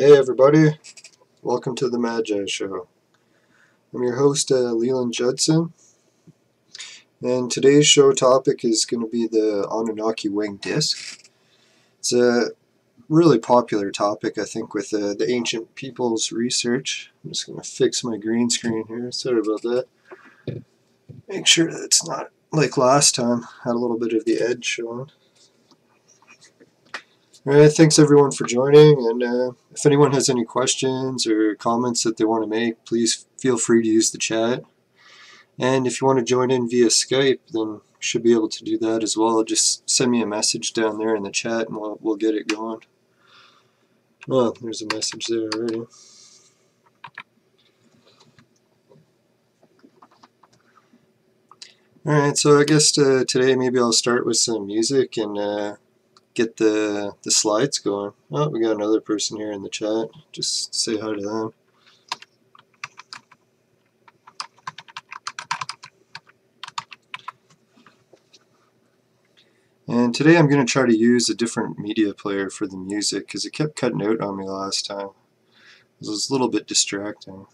Hey everybody, welcome to the MAGI show. I'm your host, LELAND JUDSYN, and today's show topic is going to be the Anunnaki winged disc. It's a really popular topic, I think, with the ancient people's research. I'm just going to fix my green screen here, sorry about that. Make sure that it's not like last time, had a little bit of the edge showing. Alright, thanks everyone for joining, and if anyone has any questions or comments that they want to make, please feel free to use the chat. And if you want to join in via Skype, then you should be able to do that as well. Just send me a message down there in the chat and we'll get it going. Oh, there's a message there already. Alright, so I guess today maybe I'll start with some music and get the slides going. Oh, we got another person here in the chat. Just say hi to them. And today I'm going to try to use a different media player for the music because it kept cutting out on me last time. It was a little bit distracting.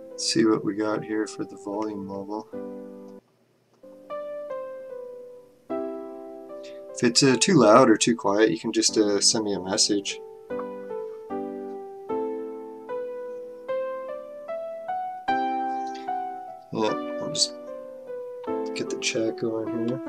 Let's see what we got here for the volume level. If it's too loud or too quiet, you can just send me a message. Yeah, I'll just get the chat going here.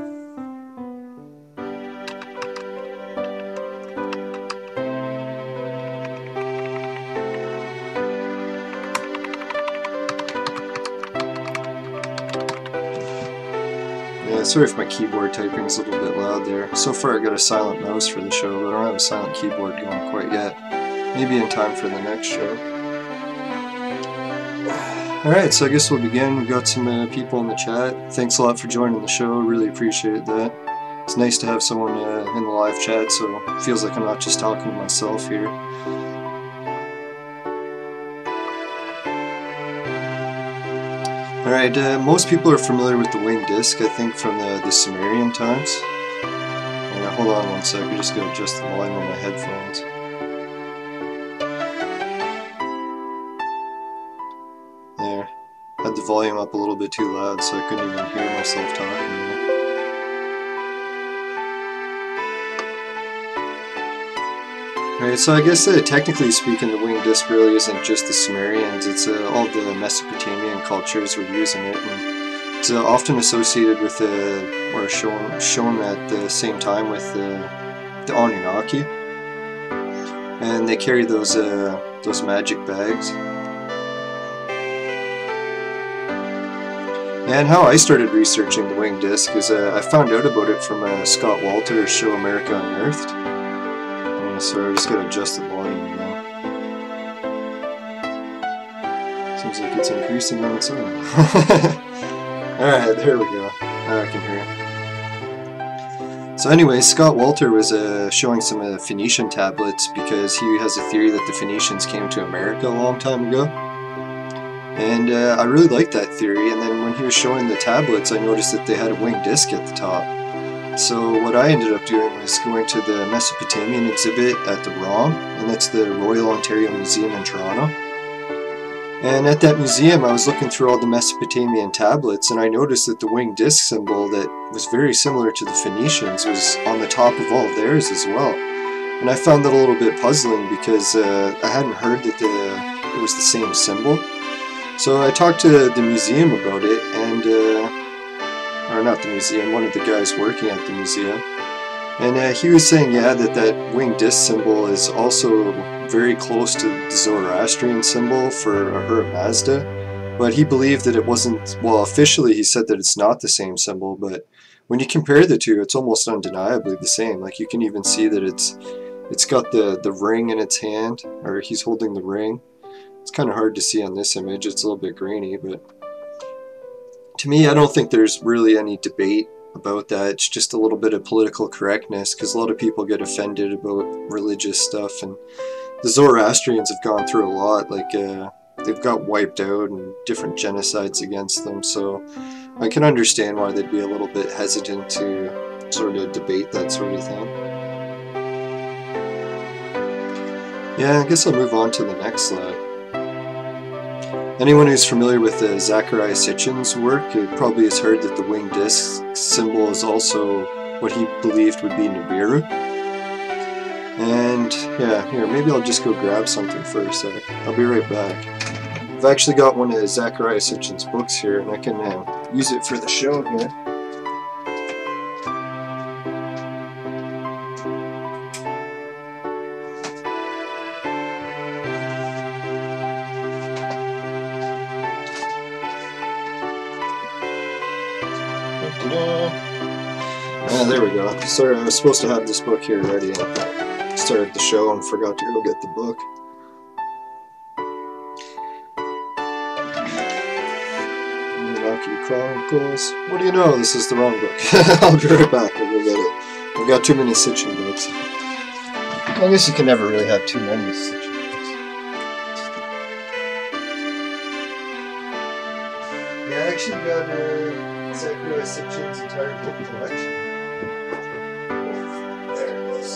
Sorry if my keyboard typing is a little bit loud there. So far I got a silent mouse for the show, but I don't have a silent keyboard going quite yet. Maybe in time for the next show. Alright, so I guess we'll begin. We've got some people in the chat. Thanks a lot for joining the show, really appreciate that. It's nice to have someone in the live chat, so it feels like I'm not just talking to myself here. Alright, most people are familiar with the winged disc, I think, from the Sumerian times. Hold on one sec, I just gotta adjust the volume on my headphones. There. Had the volume up a little bit too loud, so I couldn't even hear myself talking. Alright, so I guess technically speaking, the winged disc really isn't just the Sumerians, it's all the Mesopotamian cultures were using it, and it's often associated with or shown at the same time with the Anunnaki, and they carry those magic bags. And how I started researching the winged disc is I found out about it from Scott Walter's show America Unearthed. So I just gotta adjust the volume again. Seems like it's increasing on its own. Alright, there we go. Now I can hear. So anyway, Scott Walter was showing some Phoenician tablets because he has a theory that the Phoenicians came to America a long time ago. And I really liked that theory, and then when he was showing the tablets I noticed that they had a winged disc at the top. So what I ended up doing was going to the Mesopotamian exhibit at the ROM, and that's the Royal Ontario Museum in Toronto. And at that museum I was looking through all the Mesopotamian tablets, and I noticed that the winged disc symbol that was very similar to the Phoenicians was on the top of all of theirs as well. And I found that a little bit puzzling because I hadn't heard that it was the same symbol. So I talked to the museum about it, and or not the museum, one of the guys working at the museum, and he was saying, yeah, that winged disc symbol is also very close to the Zoroastrian symbol for Ahura Mazda, but he believed that it wasn't, well, officially he said that it's not the same symbol, but when you compare the two, it's almost undeniably the same. Like, you can even see that it's got the ring in its hand, or he's holding the ring. It's kind of hard to see on this image, it's a little bit grainy, but to me, I don't think there's really any debate about that. It's just a little bit of political correctness, because a lot of people get offended about religious stuff, and the Zoroastrians have gone through a lot. Like, the they've got wiped out and different genocides against them, so I can understand why they'd be a little bit hesitant to sort of debate that sort of thing. Yeah, I guess I'll move on to the next slide. Anyone who's familiar with Zecharia Sitchin's work, it probably has heard that the winged disc symbol is also what he believed would be Nibiru. And yeah, here, maybe I'll just go grab something for a sec. I'll be right back. I've actually got one of Zecharia Sitchin's books here, and I can use it for the show here. There we go. Sorry, I was supposed to have this book here ready. I started the show and forgot to go get the book. Anunnaki Chronicles. What do you know? This is the wrong book. I'll be right back. I'll go get it. I've got too many Sitchin books. I guess you can never really have too many Sitchin books. Yeah, I actually got Zecharia Sitchin's entire book collection. There it is.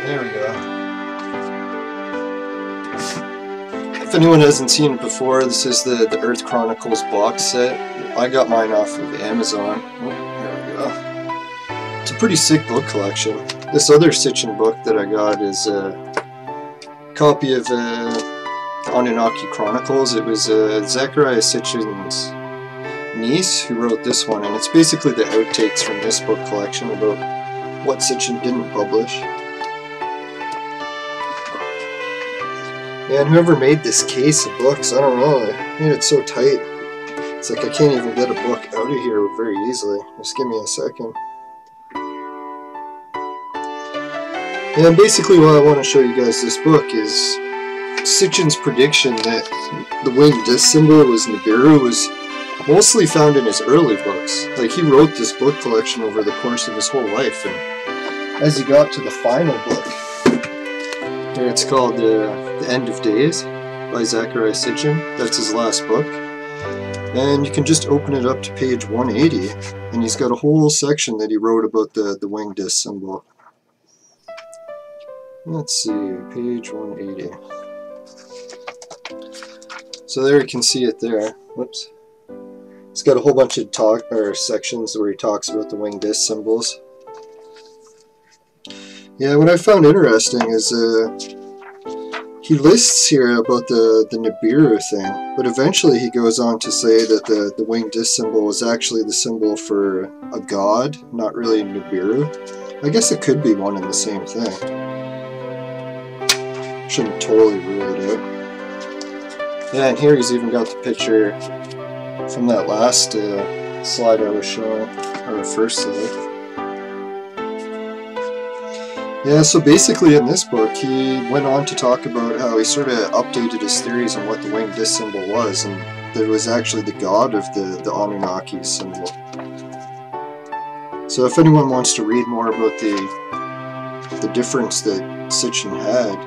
There we go. If anyone hasn't seen it before, this is the Earth Chronicles box set. I got mine off of Amazon. Oh, there we go. It's a pretty sick book collection. This other Sitchin book that I got is a copy of Anunnaki Chronicles. It was Zecharia Sitchin's niece who wrote this one, and it's basically the outtakes from this book collection about what Sitchin didn't publish. And whoever made this case of books, I don't know, they made it so tight. It's like I can't even get a book out of here very easily. Just give me a second. And basically why I want to show you guys this book is Sitchin's prediction that the winged disc symbol was Nibiru was mostly found in his early books. Like, he wrote this book collection over the course of his whole life, and as he got to the final book, here it's called The End of Days by Zecharia Sitchin. That's his last book. And you can just open it up to page 180, and he's got a whole section that he wrote about the winged disc symbol. Let's see, page 180. So there you can see it there. Whoops. It's got a whole bunch of sections where he talks about the winged disc symbols. Yeah, what I found interesting is he lists here about the Nibiru thing, but eventually he goes on to say that the winged disc symbol was actually the symbol for a god, not really Nibiru. I guess it could be one and the same thing. Shouldn't totally rule it out. Yeah, and here he's even got the picture from that last slide I was showing, or the first slide. Yeah, so basically in this book he went on to talk about how he sort of updated his theories on what the winged disc symbol was, and that it was actually the god of the Anunnaki symbol. So if anyone wants to read more about the difference that Sitchin had,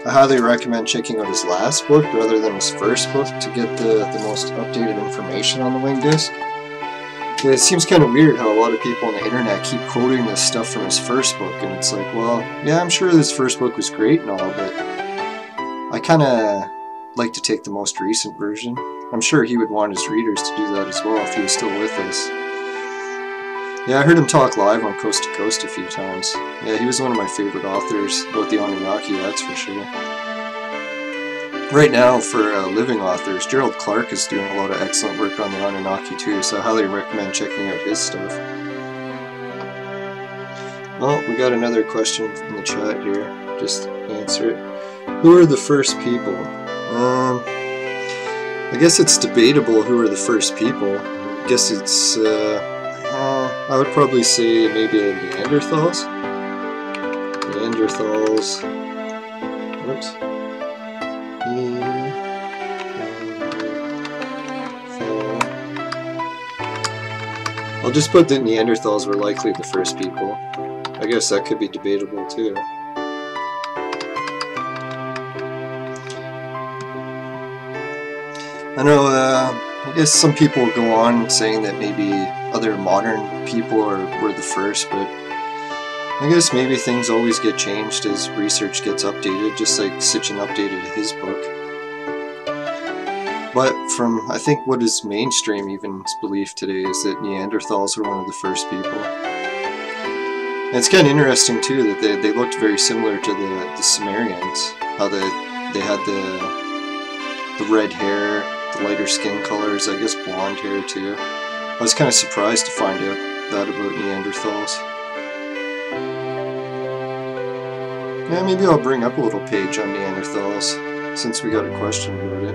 I highly recommend checking out his last book rather than his first book to get the most updated information on the winged disc. It seems kind of weird how a lot of people on the internet keep quoting this stuff from his first book, and it's like, well, yeah, I'm sure this first book was great and all, but I kind of like to take the most recent version. I'm sure he would want his readers to do that as well if he was still with us. Yeah, I heard him talk live on Coast to Coast a few times. Yeah, he was one of my favorite authors about the Anunnaki, that's for sure. Right now, for living authors, Gerald Clark is doing a lot of excellent work on the Anunnaki too, so I highly recommend checking out his stuff. Well, we got another question in the chat here. Just answer it. Who are the first people? I guess it's debatable who are the first people. I guess it's, I would probably say maybe Neanderthals. Neanderthals. Whoops. I'll just put that Neanderthals were likely the first people. I guess that could be debatable too. I know, I guess some people go on saying that maybe other modern people were the first, but I guess maybe things always get changed as research gets updated, just like Sitchin updated his book. But from, I think, what is mainstream even's belief today is that Neanderthals were one of the first people. And it's kind of interesting too that they looked very similar to the Sumerians, how they had the red hair, the lighter skin colors, I guess blonde hair too. I was kind of surprised to find out that about Neanderthals. Yeah, maybe I'll bring up a little page on Neanderthals, since we got a question about it.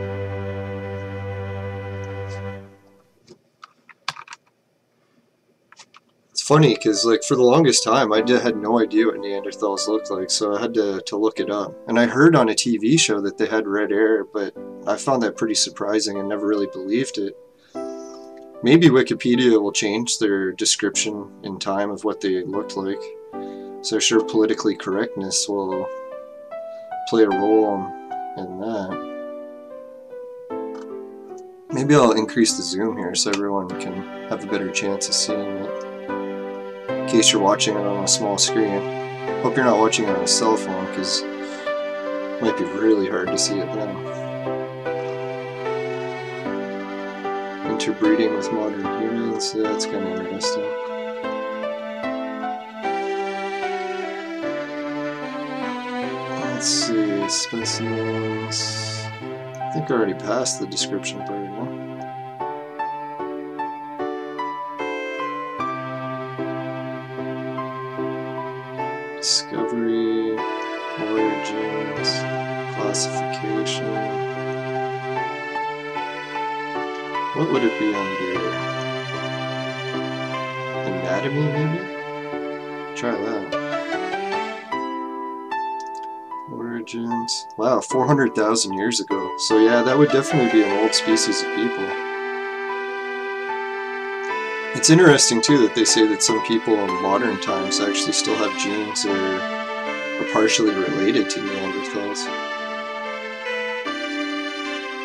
It's funny, because like for the longest time I had no idea what Neanderthals looked like, so I had to look it up. And I heard on a TV show that they had red hair, but I found that pretty surprising and never really believed it. Maybe Wikipedia will change their description in time of what they looked like. So sure, politically correctness will play a role in that. Maybe I'll increase the zoom here so everyone can have a better chance of seeing it. In case you're watching it on a small screen. Hope you're not watching it on a cell phone, because it might be really hard to see it then. Interbreeding with modern humans, yeah, that's kind of interesting. Let's see, specimens. I think I already passed the description part, no? Discovery, origins, classification. What would it be under? Anatomy, maybe? Try that. Origins. Wow, 400,000 years ago. So yeah, that would definitely be an old species of people. It's interesting too that they say that some people in modern times actually still have genes that are partially related to Neanderthals.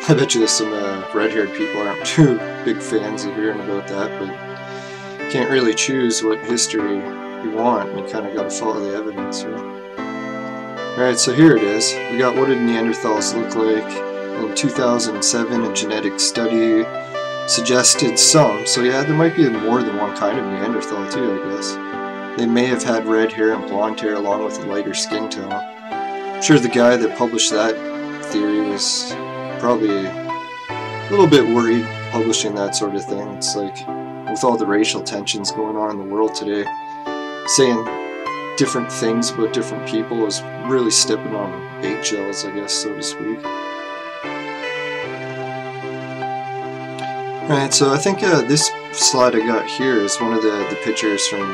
I bet you some red-haired people aren't too big fans of hearing about that, but you can't really choose what history you want, and you kind of got to follow the evidence, right? Alright, so here it is. We got what did Neanderthals look like. In 2007, a genetic study suggested some, so yeah, there might be more than one kind of Neanderthal too, I guess. They may have had red hair and blonde hair along with a lighter skin tone. I'm sure the guy that published that theory was probably a little bit worried publishing that sort of thing. It's like, with all the racial tensions going on in the world today, saying different things about different people is really stepping on eggshells, I guess, so to speak. Alright, so I think this slide I got here is one of the pictures from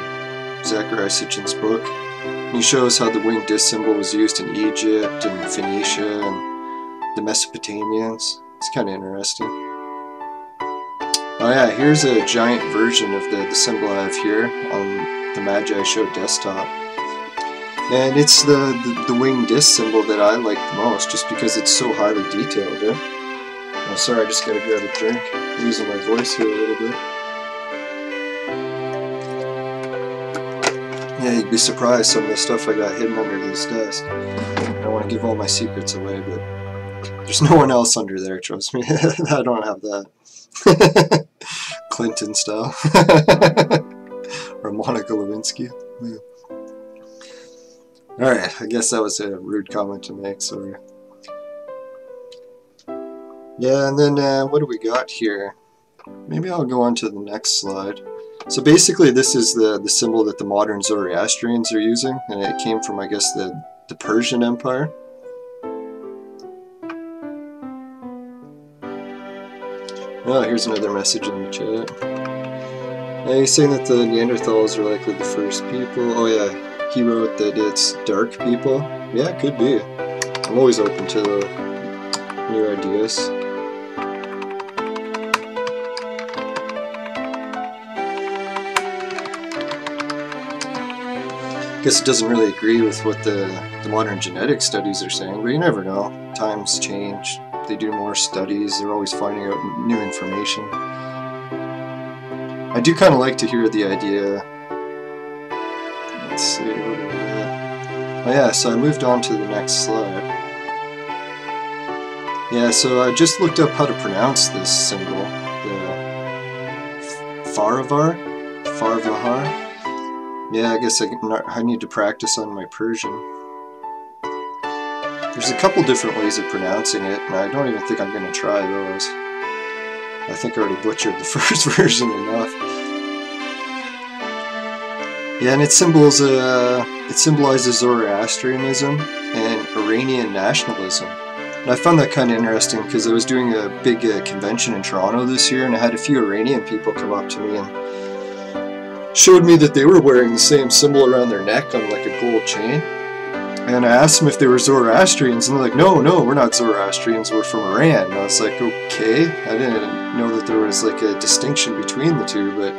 Zachariah Sitchin's book. And he shows how the winged disc symbol was used in Egypt and Phoenicia and the Mesopotamians. It's kind of interesting. Oh yeah, here's a giant version of the symbol I have here on the MAGI Show desktop. And it's the winged disc symbol that I like the most, just because it's so highly detailed, eh? Oh, sorry, I just gotta grab a drink. I'm losing my voice here a little bit. Yeah, you'd be surprised some of the stuff I got hidden under this desk. I don't want to give all my secrets away, but there's no one else under there, trust me. I don't have that. Clinton style. Or Monica Lewinsky. Yeah. Alright, I guess that was a rude comment to make, sorry. Yeah, and then what do we got here? Maybe I'll go on to the next slide. So basically this is the symbol that the modern Zoroastrians are using, and it came from, I guess, the Persian Empire. Oh, here's another message in the chat. He's saying that the Neanderthals are likely the first people. Oh yeah, he wrote that it's dark people. Yeah, it could be. I'm always open to new ideas. I guess it doesn't really agree with what the modern genetic studies are saying, but you never know. Times change. They do more studies. They're always finding out new information. I do kind of like to hear the idea. Let's see. Oh yeah, so I moved on to the next slide. Yeah, so I just looked up how to pronounce this symbol. The Faravar? Yeah, I guess I need to practice on my Persian. There's a couple different ways of pronouncing it, and I don't even think I'm going to try those. I think I already butchered the first version enough. Yeah, and it symbolizes Zoroastrianism and Iranian nationalism. And I found that kind of interesting because I was doing a big convention in Toronto this year, and I had a few Iranian people come up to me and showed me that they were wearing the same symbol around their neck on like a gold chain. And I asked them if they were Zoroastrians, and they're like, no, we're not Zoroastrians, we're from Iran. And I was like, okay, I didn't know that there was like a distinction between the two, but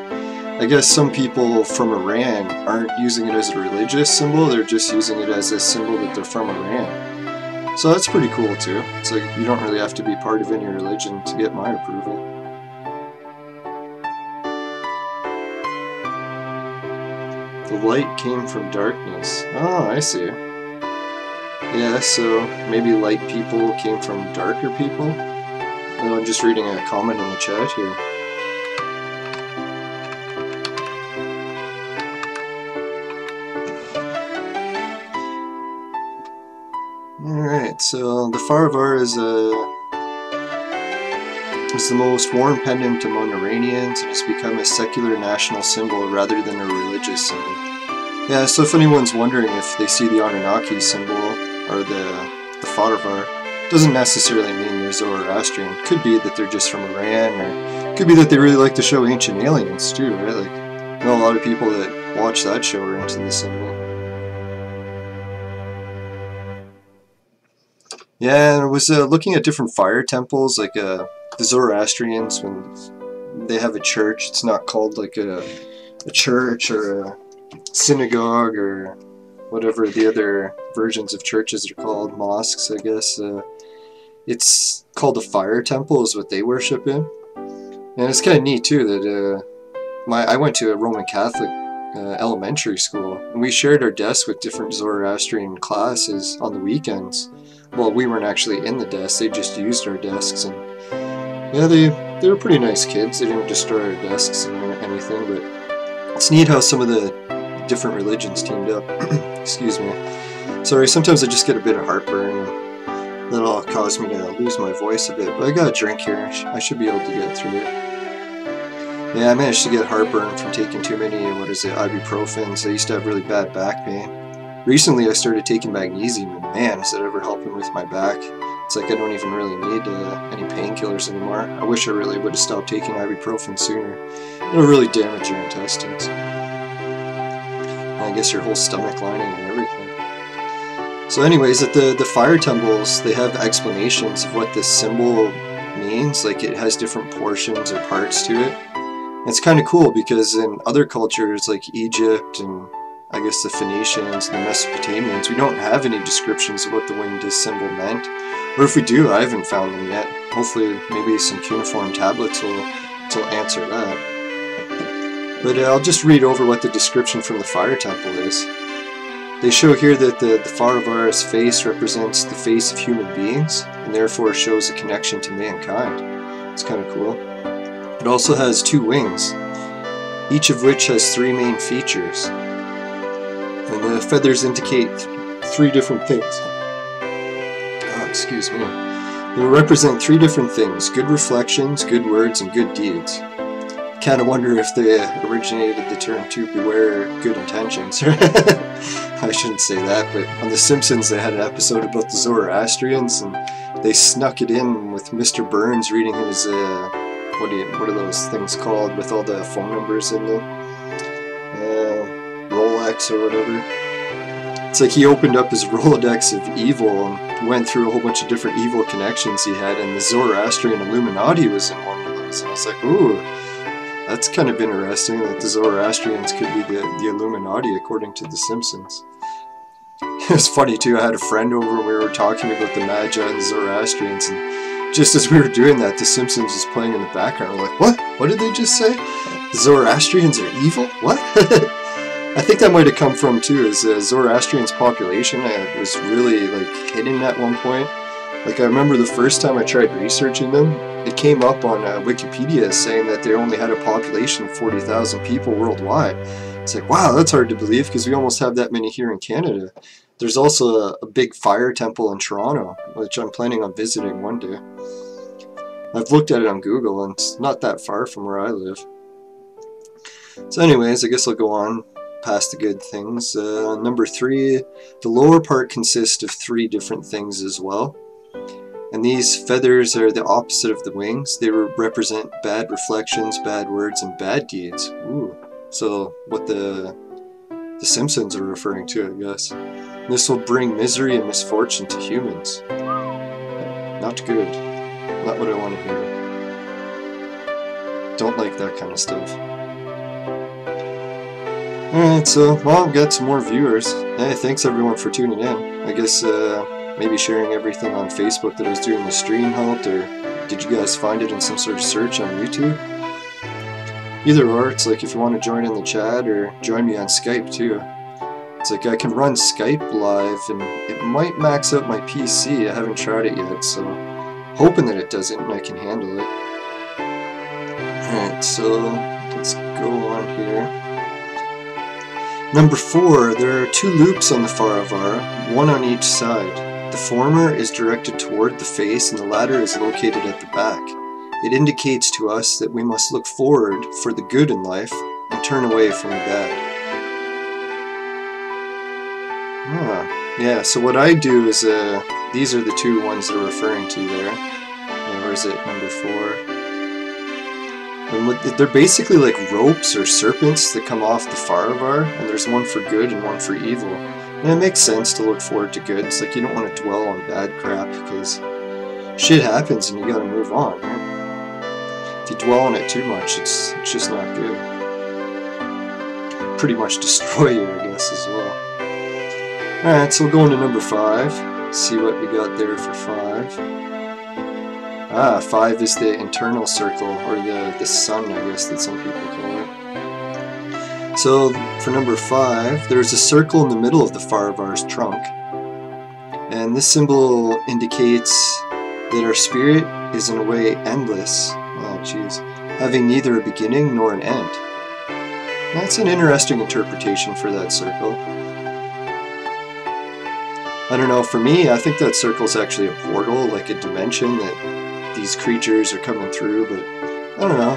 I guess some people from Iran aren't using it as a religious symbol, they're just using it as a symbol that they're from Iran. So that's pretty cool too. It's like you don't really have to be part of any religion to get my approval. The light came from darkness. Oh, I see. Yeah, so maybe light people came from darker people? And I'm just reading a comment in the chat here. Alright, so the Faravar is the most worn pendant among Iranians, and has become a secular national symbol rather than a religious symbol. Yeah, so if anyone's wondering if they see the Anunnaki symbol or the Faravar, it doesn't necessarily mean they're Zoroastrian. It could be that they're just from Iran, or it could be that they really like to show Ancient Aliens too, right? Like, I know a lot of people that watch that show are into the symbol. Yeah, and I was looking at different fire temples, like the Zoroastrians, when they have a church, it's not called like a church or a synagogue or whatever the other versions of churches are called, mosques, I guess. It's called a fire temple is what they worship in. And it's kind of neat too that I went to a Roman Catholic elementary school, and we shared our desks with different Zoroastrian classes on the weekends. Well, we weren't actually in the desks, they just used our desks, and yeah, they were pretty nice kids. They didn't destroy our desks or anything, but it's neat how some of the different religions teamed up. Excuse me. Sorry, sometimes I just get a bit of heartburn, and that'll cause me to lose my voice a bit, but I got a drink here. I should be able to get through it. Yeah, I managed to get heartburn from taking too many, ibuprofens. I used to have really bad back pain. Recently I started taking magnesium, and man, is it ever helping with my back. It's like I don't even really need any painkillers anymore. I wish I really would have stopped taking ibuprofen sooner. It'll really damage your intestines. And I guess your whole stomach lining and everything. So anyways, at the fire temples, they have explanations of what this symbol means. Like, it has different portions or parts to it. And it's kind of cool because in other cultures like Egypt and I guess the Phoenicians and the Mesopotamians, we don't have any descriptions of what the winged symbol meant. Or if we do, I haven't found them yet. Hopefully maybe some cuneiform tablets will answer that. But I'll just read over what the description from the fire temple is. They show here that the Faravar's face represents the face of human beings, and therefore shows a connection to mankind. It's kind of cool. It also has 2 wings, each of which has 3 main features. And the feathers indicate 3 different things. Oh, excuse me. They represent 3 different things: good reflections, good words, and good deeds. Kind of wonder if they originated the term to beware good intentions. I shouldn't say that, but on The Simpsons they had an episode about the Zoroastrians, and they snuck it in with Mr. Burns reading his, what are those things called with all the phone numbers in them? Rolex or whatever. It's like he opened up his Rolodex of evil and went through a whole bunch of different evil connections he had, and the Zoroastrian Illuminati was in one of those. And I was like, ooh, That's kind of interesting that the Zoroastrians could be the Illuminati according to The Simpsons. It's funny too, I had a friend over and we were talking about the Magi and the Zoroastrians, and just as we were doing that, The Simpsons was playing in the background. We're like, what? What did they just say? The Zoroastrians are evil? What? I think that might have come from too, is Zoroastrians' population was really like hidden at one point. Like I remember the first time I tried researching them, it came up on Wikipedia saying that they only had a population of 40,000 people worldwide. It's like, wow, that's hard to believe because we almost have that many here in Canada. There's also a big fire temple in Toronto, which I'm planning on visiting one day. I've looked at it on Google and it's not that far from where I live. So anyways, I guess I'll go on past the good things. Number 3, the lower part consists of 3 different things as well. And these feathers are the opposite of the wings. They represent bad reflections, bad words, and bad deeds. Ooh. So what the Simpsons are referring to, I guess. This will bring misery and misfortune to humans. Not good. Not what I want to hear. Don't like that kind of stuff. Alright, so, well, I've got some more viewers. Hey, thanks everyone for tuning in. I guess, maybe sharing everything on Facebook that I was doing the stream helped, or did you guys find it in some sort of search on YouTube? Either or, it's like if you want to join in the chat or join me on Skype too. It's like I can run Skype live and it might max out my PC. I haven't tried it yet, so hoping that it doesn't and I can handle it. Alright, so let's go on here. Number 4, there are 2 loops on the Faravar, one on each side. The former is directed toward the face and the latter is located at the back. It indicates to us that we must look forward for the good in life and turn away from the bad. Yeah, so what I do is, these are the 2 ones they're referring to there. Yeah, where is it? Number 4. And they're basically like ropes or serpents that come off the Faravar, and there's one for good and one for evil. And it makes sense to look forward to good. It's like you don't want to dwell on bad crap because shit happens and you gotta move on, right? If you dwell on it too much, it's just not good. Pretty much destroy you, I guess, as well. Alright, so we'll go into number 5. See what we got there for 5. 5 is the internal circle, or the sun, I guess that some people call it. So, for number 5, there's a circle in the middle of the Faravar's trunk. And this symbol indicates that our spirit is in a way endless, having neither a beginning nor an end. That's an interesting interpretation for that circle. I don't know, for me, I think that circle is actually a portal, like a dimension that these creatures are coming through, but I don't know.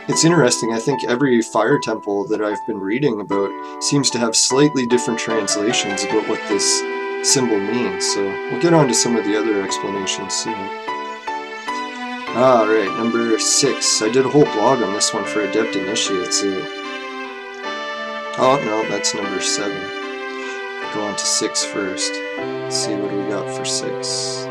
It's interesting. I think every fire temple that I've been reading about seems to have slightly different translations about what this symbol means, so we'll get on to some of the other explanations soon. Alright, number 6. I did a whole blog on this one for Adept Initiates. Oh, no, that's number 7. Go on to 6 first. Let's see what we got for 6.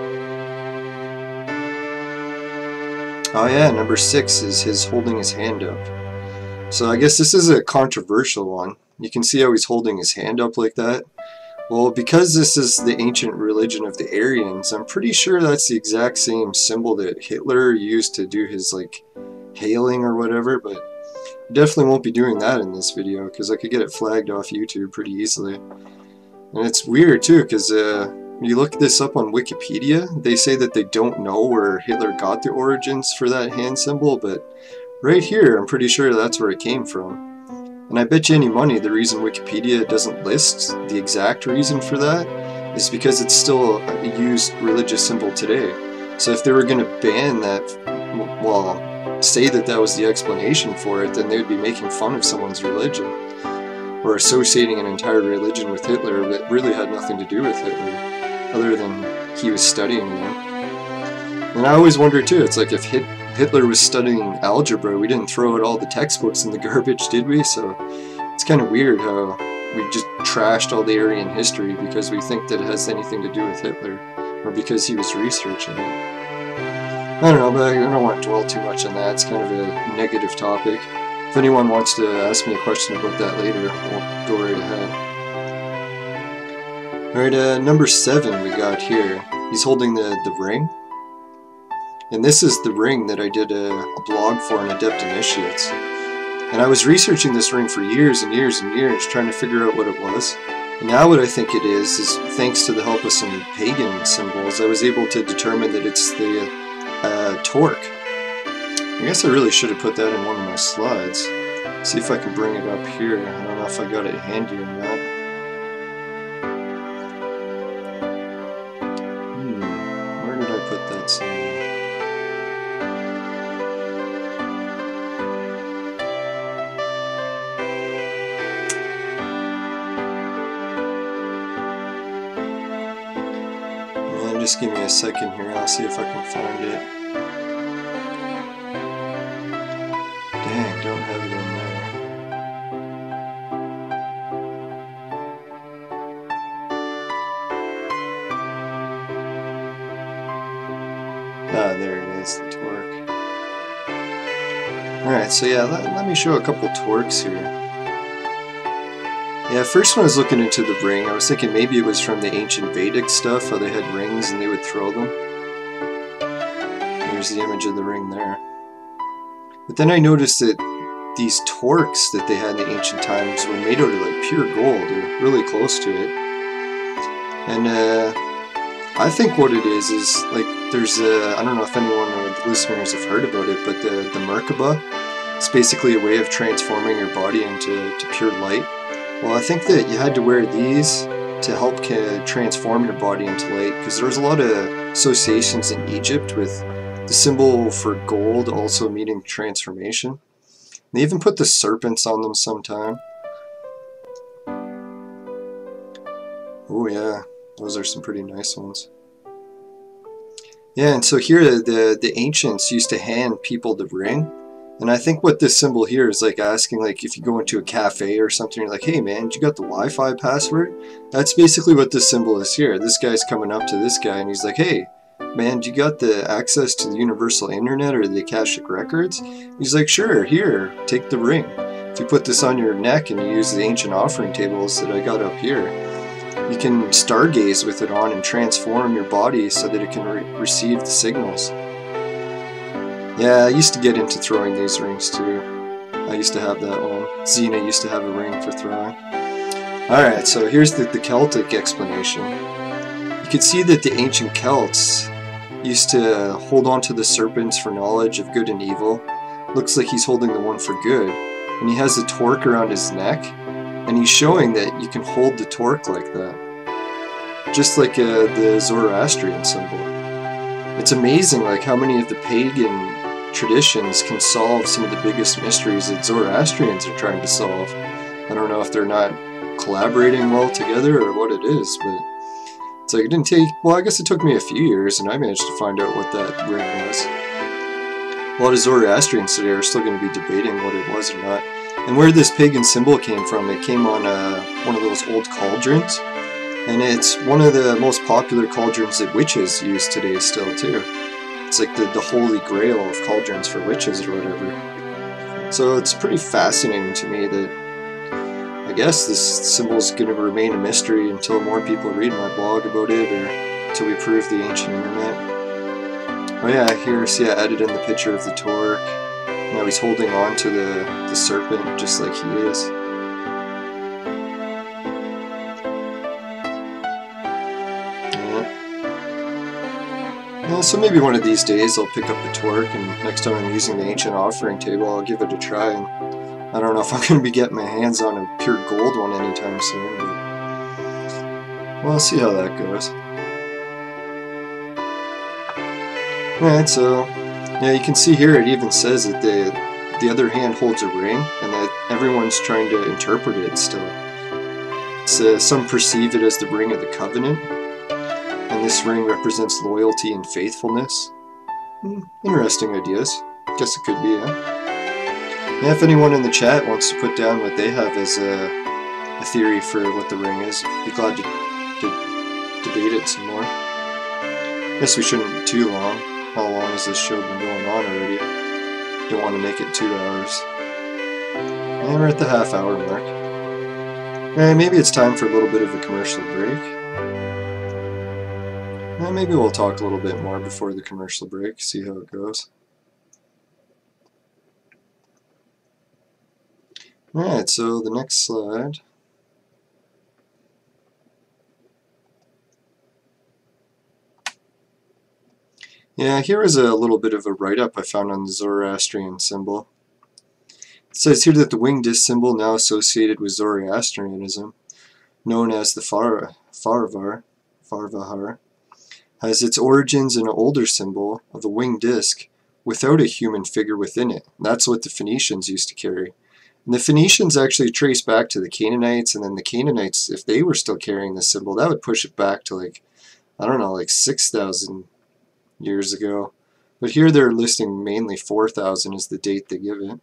Oh yeah, number 6 is his holding his hand up. So I guess this is a controversial one. You can see how he's holding his hand up like that. Well, because this is the ancient religion of the Aryans, I'm pretty sure that's the exact same symbol that Hitler used to do his, like, hailing or whatever, but I definitely won't be doing that in this video, because I could get it flagged off YouTube pretty easily. And it's weird, too, because when you look this up on Wikipedia, they say that they don't know where Hitler got the origins for that hand symbol, but right here, I'm pretty sure that's where it came from. And I bet you any money the reason Wikipedia doesn't list the exact reason for that is because it's still a used religious symbol today. So if they were going to ban that, well, say that that was the explanation for it, then they would be making fun of someone's religion. Or associating an entire religion with Hitler that really had nothing to do with Hitler, other than he was studying them. And I always wonder too, it's like if Hitler was studying algebra, we didn't throw out all the textbooks in the garbage, did we? So it's kind of weird how we just trashed all the Aryan history because we think that it has anything to do with Hitler, or because he was researching it. I don't know, but I don't want to dwell too much on that. It's kind of a negative topic. If anyone wants to ask me a question about that later, we'll go right ahead. Alright, number 7 we got here. He's holding the ring. And this is the ring that I did a blog for in Adept Initiates. And I was researching this ring for years and years and years, trying to figure out what it was. And now what I think it is thanks to the help of some pagan symbols, I was able to determine that it's the torque. I guess I really should have put that in one of my slides. See if I can bring it up here. I don't know if I got it handy or not. Where did I put that symbol? Just give me a second here, I'll see if I can find it. Dang, don't have it in there. Ah, there it is, the torque. Alright, so yeah, let me show a couple torques here. Yeah, first when I was looking into the ring, I was thinking maybe it was from the ancient Vedic stuff, how they had rings and they would throw them. There's the image of the ring there. But then I noticed that these torques that they had in the ancient times were made out of like pure gold, or really close to it. And I think what it is like there's I don't know if anyone or the listeners have heard about it, but the Merkaba, it's basically a way of transforming your body into pure light. Well, I think that you had to wear these to help transform your body into light, because there was a lot of associations in Egypt with the symbol for gold also meaning transformation. They even put the serpents on them sometime. Oh yeah, those are some pretty nice ones. Yeah, and so here the ancients used to hand people the ring. And I think what this symbol here is like asking, like if you go into a cafe or something, you're like, hey man, you got the Wi-Fi password? That's basically what this symbol is here. This guy's coming up to this guy and he's like, hey man, do you got the access to the universal internet or the Akashic records? He's like, sure, here, take the ring. If you put this on your neck and you use the ancient offering tables that I got up here, you can stargaze with it on and transform your body so that it can receive the signals. Yeah, I used to get into throwing these rings too. I used to have that one. Xena used to have a ring for throwing. Alright, so here's the Celtic explanation. You can see that the ancient Celts used to hold on to the serpents for knowledge of good and evil. Looks like he's holding the one for good. And he has the torque around his neck. And he's showing that you can hold the torque like that. Just like the Zoroastrian symbol. It's amazing like how many of the pagan traditions can solve some of the biggest mysteries that Zoroastrians are trying to solve. I don't know if they're not collaborating well together or what it is, but it's like it didn't take, well I guess it took me a few years and I managed to find out what that ring was. A lot of Zoroastrians today are still going to be debating what it was or not. And where this pagan symbol came from, it came on one of those old cauldrons. And it's one of the most popular cauldrons that witches use today still too. It's like the holy grail of cauldrons for witches or whatever. So it's pretty fascinating to me that I guess this symbol is going to remain a mystery until more people read my blog about it, or until we prove the ancient internet. Oh yeah, here, see I added in the picture of the torque. Now he's holding on to the serpent just like he is. Yeah, so maybe one of these days I'll pick up the torque, and next time I'm using the ancient offering table I'll give it a try. And I don't know if I'm going to be getting my hands on a pure gold one anytime soon, but well, I'll see how that goes. Alright, so yeah, you can see here it even says that the other hand holds a ring, and that everyone's trying to interpret it still. Some perceive it as the ring of the covenant, and this ring represents loyalty and faithfulness. Interesting ideas. Guess it could be, yeah. Yeah, if anyone in the chat wants to put down what they have as a theory for what the ring is, I'd be glad to debate it some more. Guess we shouldn't be too long. How long has this show been going on already? Don't want to make it 2 hours. And we're at the half-hour mark. Maybe it's time for a little bit of a commercial break. Maybe we'll talk a little bit more before the commercial break, see how it goes. Alright, so the next slide. Yeah, here is a little bit of a write-up I found on the Zoroastrian symbol. It says here that the winged disc symbol, now associated with Zoroastrianism, known as the Farvahar, has its origins in an older symbol of a winged disc without a human figure within it. That's what the Phoenicians used to carry. And the Phoenicians actually trace back to the Canaanites, and then the Canaanites, if they were still carrying this symbol, that would push it back to like, I don't know, like 6,000 years ago. But here they're listing mainly 4,000 as the date they give it.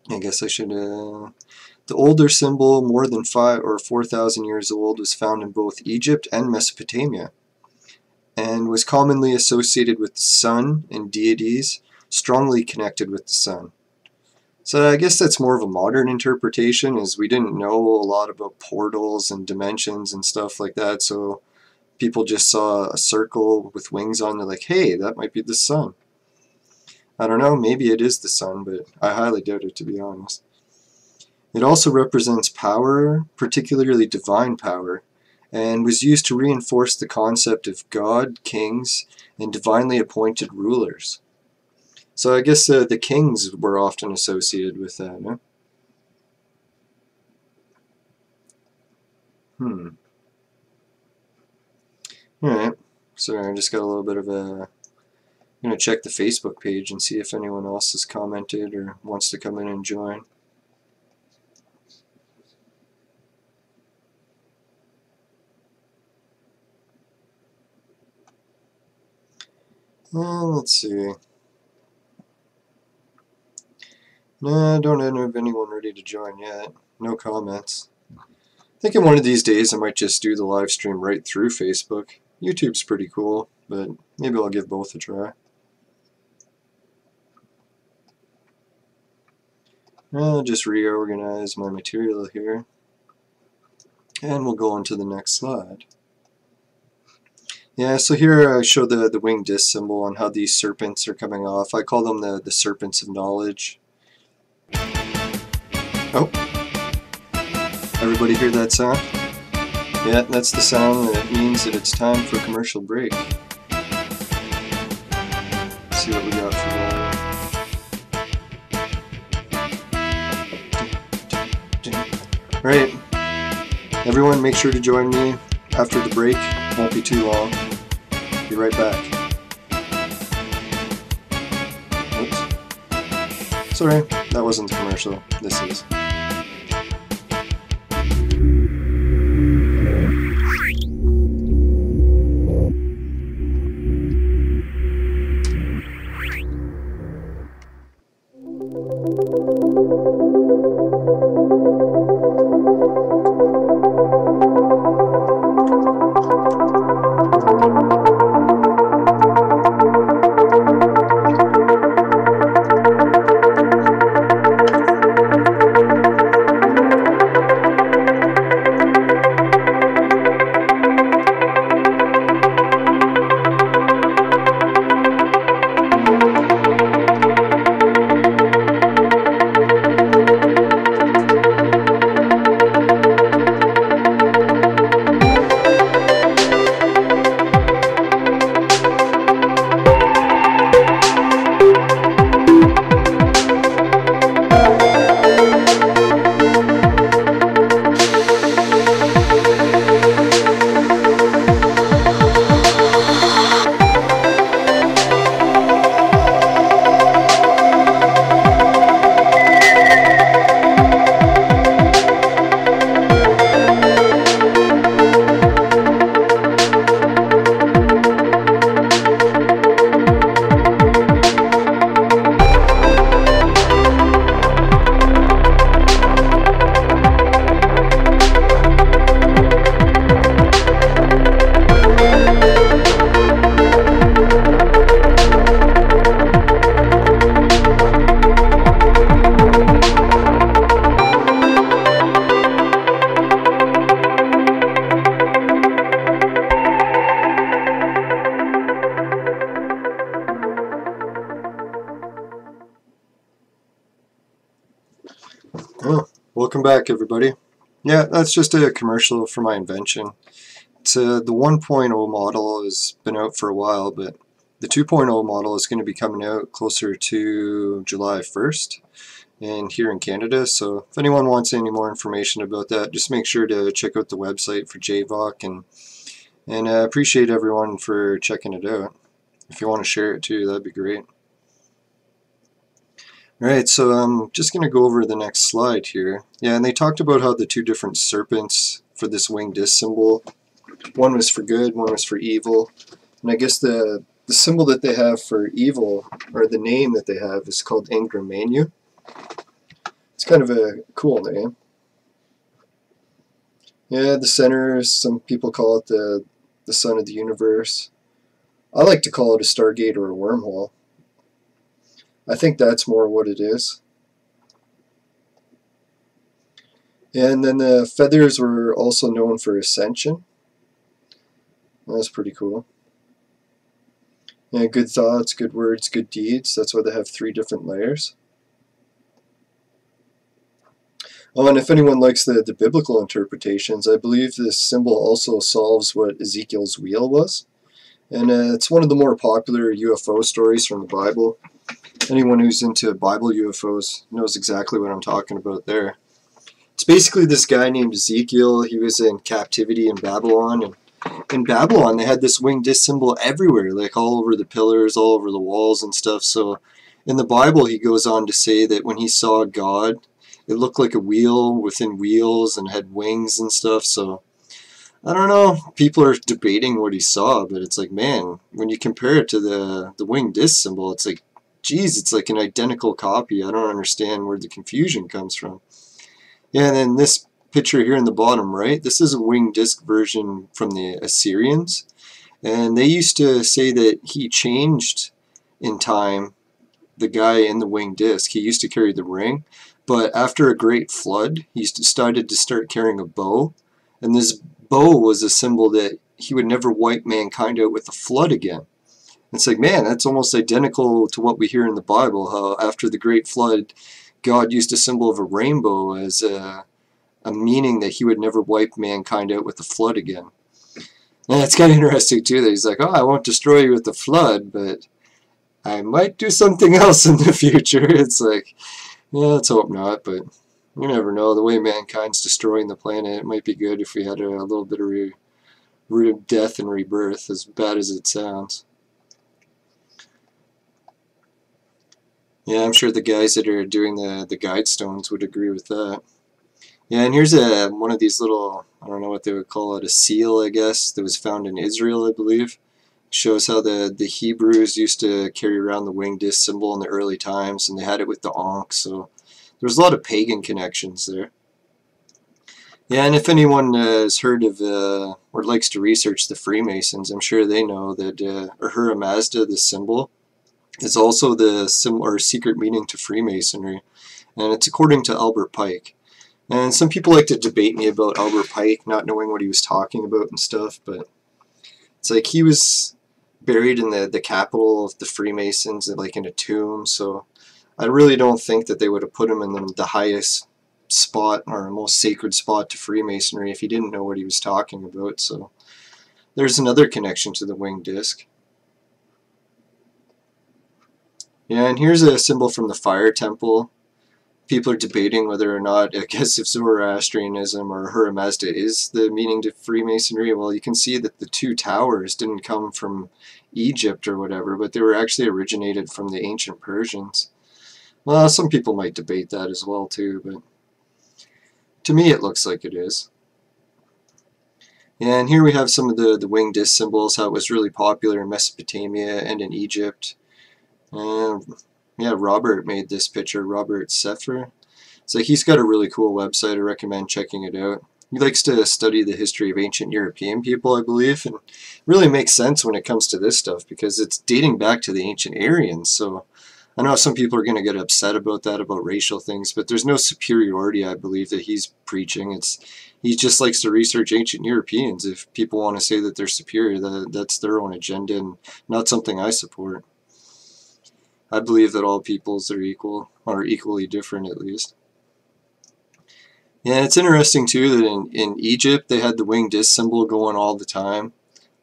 I guess I should... The older symbol, more than 5,000 or 4,000 years old, was found in both Egypt and Mesopotamia, and was commonly associated with the sun and deities strongly connected with the sun. So I guess that's more of a modern interpretation, as we didn't know a lot about portals and dimensions and stuff like that, so people just saw a circle with wings on, they're like, hey, that might be the sun. I don't know, maybe it is the sun, but I highly doubt it, to be honest. It also represents power, particularly divine power, and was used to reinforce the concept of God, kings, and divinely appointed rulers. So I guess the kings were often associated with that, no? Alright, sorry, I just got a little bit of a... I'm going to check the Facebook page and see if anyone else has commented or wants to come in and join. Let's see. No, I don't have anyone ready to join yet. No comments. I think in one of these days I might just do the live stream right through Facebook. YouTube's pretty cool, but maybe I'll give both a try. I'll just reorganize my material here, and we'll go on to the next slide. Yeah, so here I show the winged disc symbol and how these serpents are coming off. I call them the serpents of knowledge. Oh, everybody hear that sound? Yeah, that's the sound that means that it's time for a commercial break. Let's see what we got for more. Right, everyone make sure to join me after the break. Won't be too long. Be right back. Oops. Sorry, that wasn't the commercial. This is. Oh, welcome back, everybody. Yeah, that's just a commercial for my invention. It's the 1.0 model has been out for a while, but the 2.0 model is going to be coming out closer to July 1st and here in Canada. So if anyone wants any more information about that, just make sure to check out the website for JVOC, and I appreciate everyone for checking it out. If you want to share it too, that'd be great. Alright, so I'm just going to go over the next slide here. Yeah, and they talked about how the two different serpents for this winged disc symbol, one was for good, one was for evil. And I guess the symbol that they have for evil, or the name that they have, is called Angramanu. It's kind of a cool name. Yeah, the center, some people call it the sun of the universe. I like to call it a stargate or a wormhole. I think that's more what it is. And then the feathers were also known for ascension. That's pretty cool. Yeah, good thoughts, good words, good deeds. That's why they have 3 different layers. Oh, and if anyone likes the biblical interpretations, I believe this symbol also solves what Ezekiel's wheel was. And it's one of the more popular UFO stories from the Bible. Anyone who's into Bible UFOs knows exactly what I'm talking about there. It's basically this guy named Ezekiel. He was in captivity in Babylon, and in Babylon they had this winged disc symbol everywhere, like all over the pillars, all over the walls and stuff. So in the Bible he goes on to say that when he saw God, it looked like a wheel within wheels and had wings and stuff. So I don't know, people are debating what he saw, but it's like, man, when you compare it to the winged disc symbol, it's like, geez, it's like an identical copy. I don't understand where the confusion comes from. Yeah, and then this picture here in the bottom right, this is a winged disc version from the Assyrians. And they used to say that he changed in time, the guy in the winged disc. He used to carry the ring, but after a great flood, he started to start carrying a bow. And this bow was a symbol that he would never wipe mankind out with a flood again. It's like, man, that's almost identical to what we hear in the Bible, how after the great flood, God used a symbol of a rainbow as a meaning that he would never wipe mankind out with a flood again. And it's kind of interesting, too, that he's like, oh, I won't destroy you with the flood, but I might do something else in the future. It's like, yeah, let's hope not, but you never know. The way mankind's destroying the planet, it might be good if we had a little bit of death and rebirth, as bad as it sounds. Yeah, I'm sure the guys that are doing the guide stones would agree with that. Yeah, and here's one of these little, I don't know what they would call it, a seal, I guess, that was found in Israel, I believe. Shows how the Hebrews used to carry around the winged disc symbol in the early times, and they had it with the Ankh, so there's a lot of pagan connections there. Yeah, and if anyone has heard of or likes to research the Freemasons, I'm sure they know that Ahura Mazda, the symbol, is also the similar secret meaning to Freemasonry, and it's according to Albert Pike. And some people like to debate me about Albert Pike not knowing what he was talking about and stuff, but it's like he was buried in the capital of the Freemasons, like in a tomb, so I really don't think that they would have put him in the highest spot or most sacred spot to Freemasonry if he didn't know what he was talking about. So there's another connection to the winged disc. Yeah, and here's a symbol from the Fire Temple. People are debating whether or not, I guess, if Zoroastrianism or Ahura Mazda is the meaning to Freemasonry. Well, you can see that the 2 towers didn't come from Egypt or whatever, but they were actually originated from the ancient Persians. Well, some people might debate that as well too, but to me it looks like it is. And here we have some of the winged disc symbols, how it was really popular in Mesopotamia and in Egypt. Yeah, Robert made this picture, Robert Sefer. It's like he's got a really cool website. I recommend checking it out. He likes to study the history of ancient European people, I believe, and it really makes sense when it comes to this stuff because it's dating back to the ancient Aryans. So I know some people are going to get upset about that, about racial things, but there's no superiority, I believe, that he's preaching. He just likes to research ancient Europeans. If people want to say that they're superior, that's their own agenda and not something I support. I believe that all peoples are equal, or equally different at least. Yeah, it's interesting too that in Egypt they had the winged disc symbol going all the time.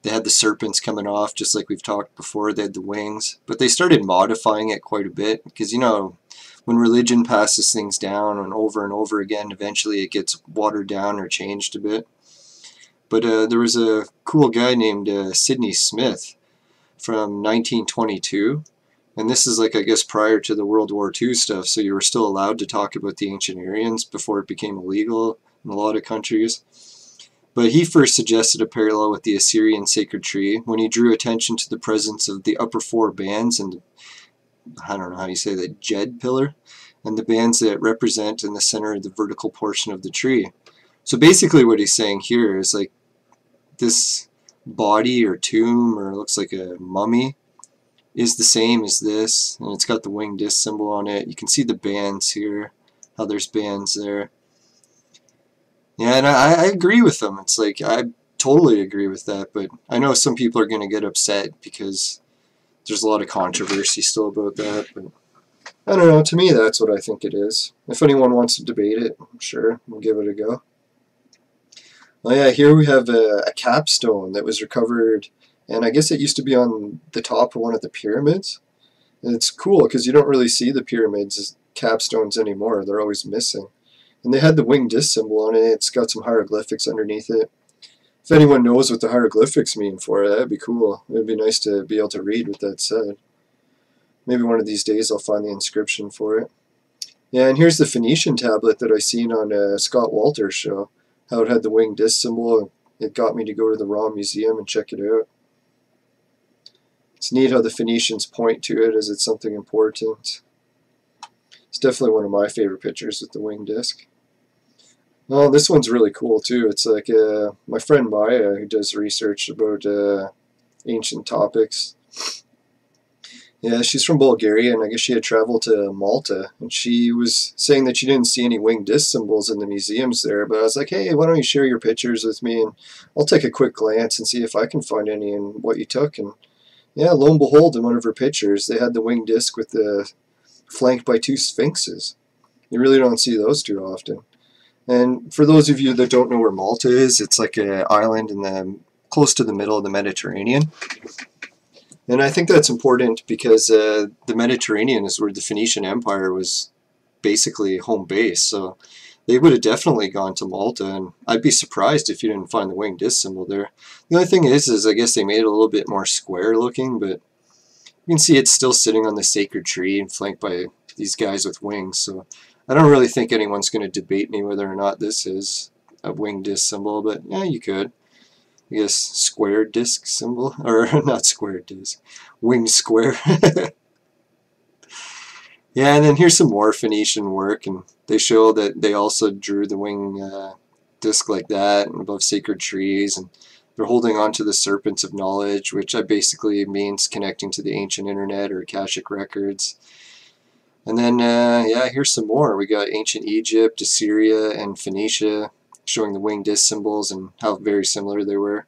They had the serpents coming off, just like we've talked before. They had the wings, but they started modifying it quite a bit because, you know, when religion passes things down and over again, eventually it gets watered down or changed a bit. But there was a cool guy named Sidney Smith from 1922, and this is like, I guess, prior to the World War II stuff, so you were still allowed to talk about the ancient Aryans before it became illegal in a lot of countries. But he first suggested a parallel with the Assyrian sacred tree when he drew attention to the presence of the upper four bands and, I don't know how you say that, Jade pillar, and the bands that represent in the center of the vertical portion of the tree. So basically what he's saying here is like this body or tomb, or looks like a mummy, is the same as this, and it's got the winged disc symbol on it. You can see the bands here, how there's bands there. Yeah, and I agree with them. It's like, I totally agree with that, but I know some people are going to get upset because there's a lot of controversy still about that, but I don't know, to me that's what I think it is. If anyone wants to debate it, I'm sure we'll give it a go. Oh yeah, here we have a capstone that was recovered, and I guess it used to be on the top of one of the pyramids. And it's cool because you don't really see the pyramids as capstones anymore. They're always missing. And they had the winged disc symbol on it. It's got some hieroglyphics underneath it. If anyone knows what the hieroglyphics mean for it, that'd be cool. It'd be nice to be able to read what that said. Maybe one of these days I'll find the inscription for it. Yeah, and here's the Phoenician tablet that I seen on Scott Walter's show. How it had the winged disc symbol. It got me to go to the Raw Museum and check it out. It's neat how the Phoenicians point to it as it's something important. It's definitely one of my favorite pictures with the winged disc. Oh, this one's really cool too. It's like my friend Maya, who does research about ancient topics. Yeah, she's from Bulgaria, and I guess she had traveled to Malta, and she was saying that she didn't see any winged disc symbols in the museums there, but I was like, hey, why don't you share your pictures with me, and I'll take a quick glance and see if I can find any in what you took. And yeah, lo and behold, in one of her pictures, they had the winged disc with the flanked by two sphinxes. You really don't see those too often. And for those of you that don't know where Malta is, it's like an island in the close to the middle of the Mediterranean. And I think that's important because the Mediterranean is where the Phoenician Empire was basically home base. So they would have definitely gone to Malta, and I'd be surprised if you didn't find the winged disc symbol there. The only thing is I guess they made it a little bit more square looking, but you can see it's still sitting on the sacred tree and flanked by these guys with wings. So I don't really think anyone's going to debate me whether or not this is a winged disc symbol, but yeah, you could. I guess square disc symbol, or not square disc, winged square. Yeah, and then here's some more Phoenician work, and they show that they also drew the wing disc like that and above sacred trees, and they're holding on to the serpents of knowledge, which basically means connecting to the ancient internet or Akashic records. And then, yeah, here's some more. We got ancient Egypt, Assyria, and Phoenicia, showing the winged disc symbols and how very similar they were.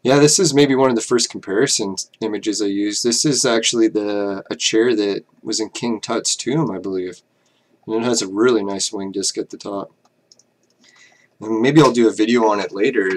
Yeah, this is maybe one of the first comparison images I used. This is actually a chair that was in King Tut's tomb, I believe. And it has a really nice winged disc at the top. And maybe I'll do a video on it later.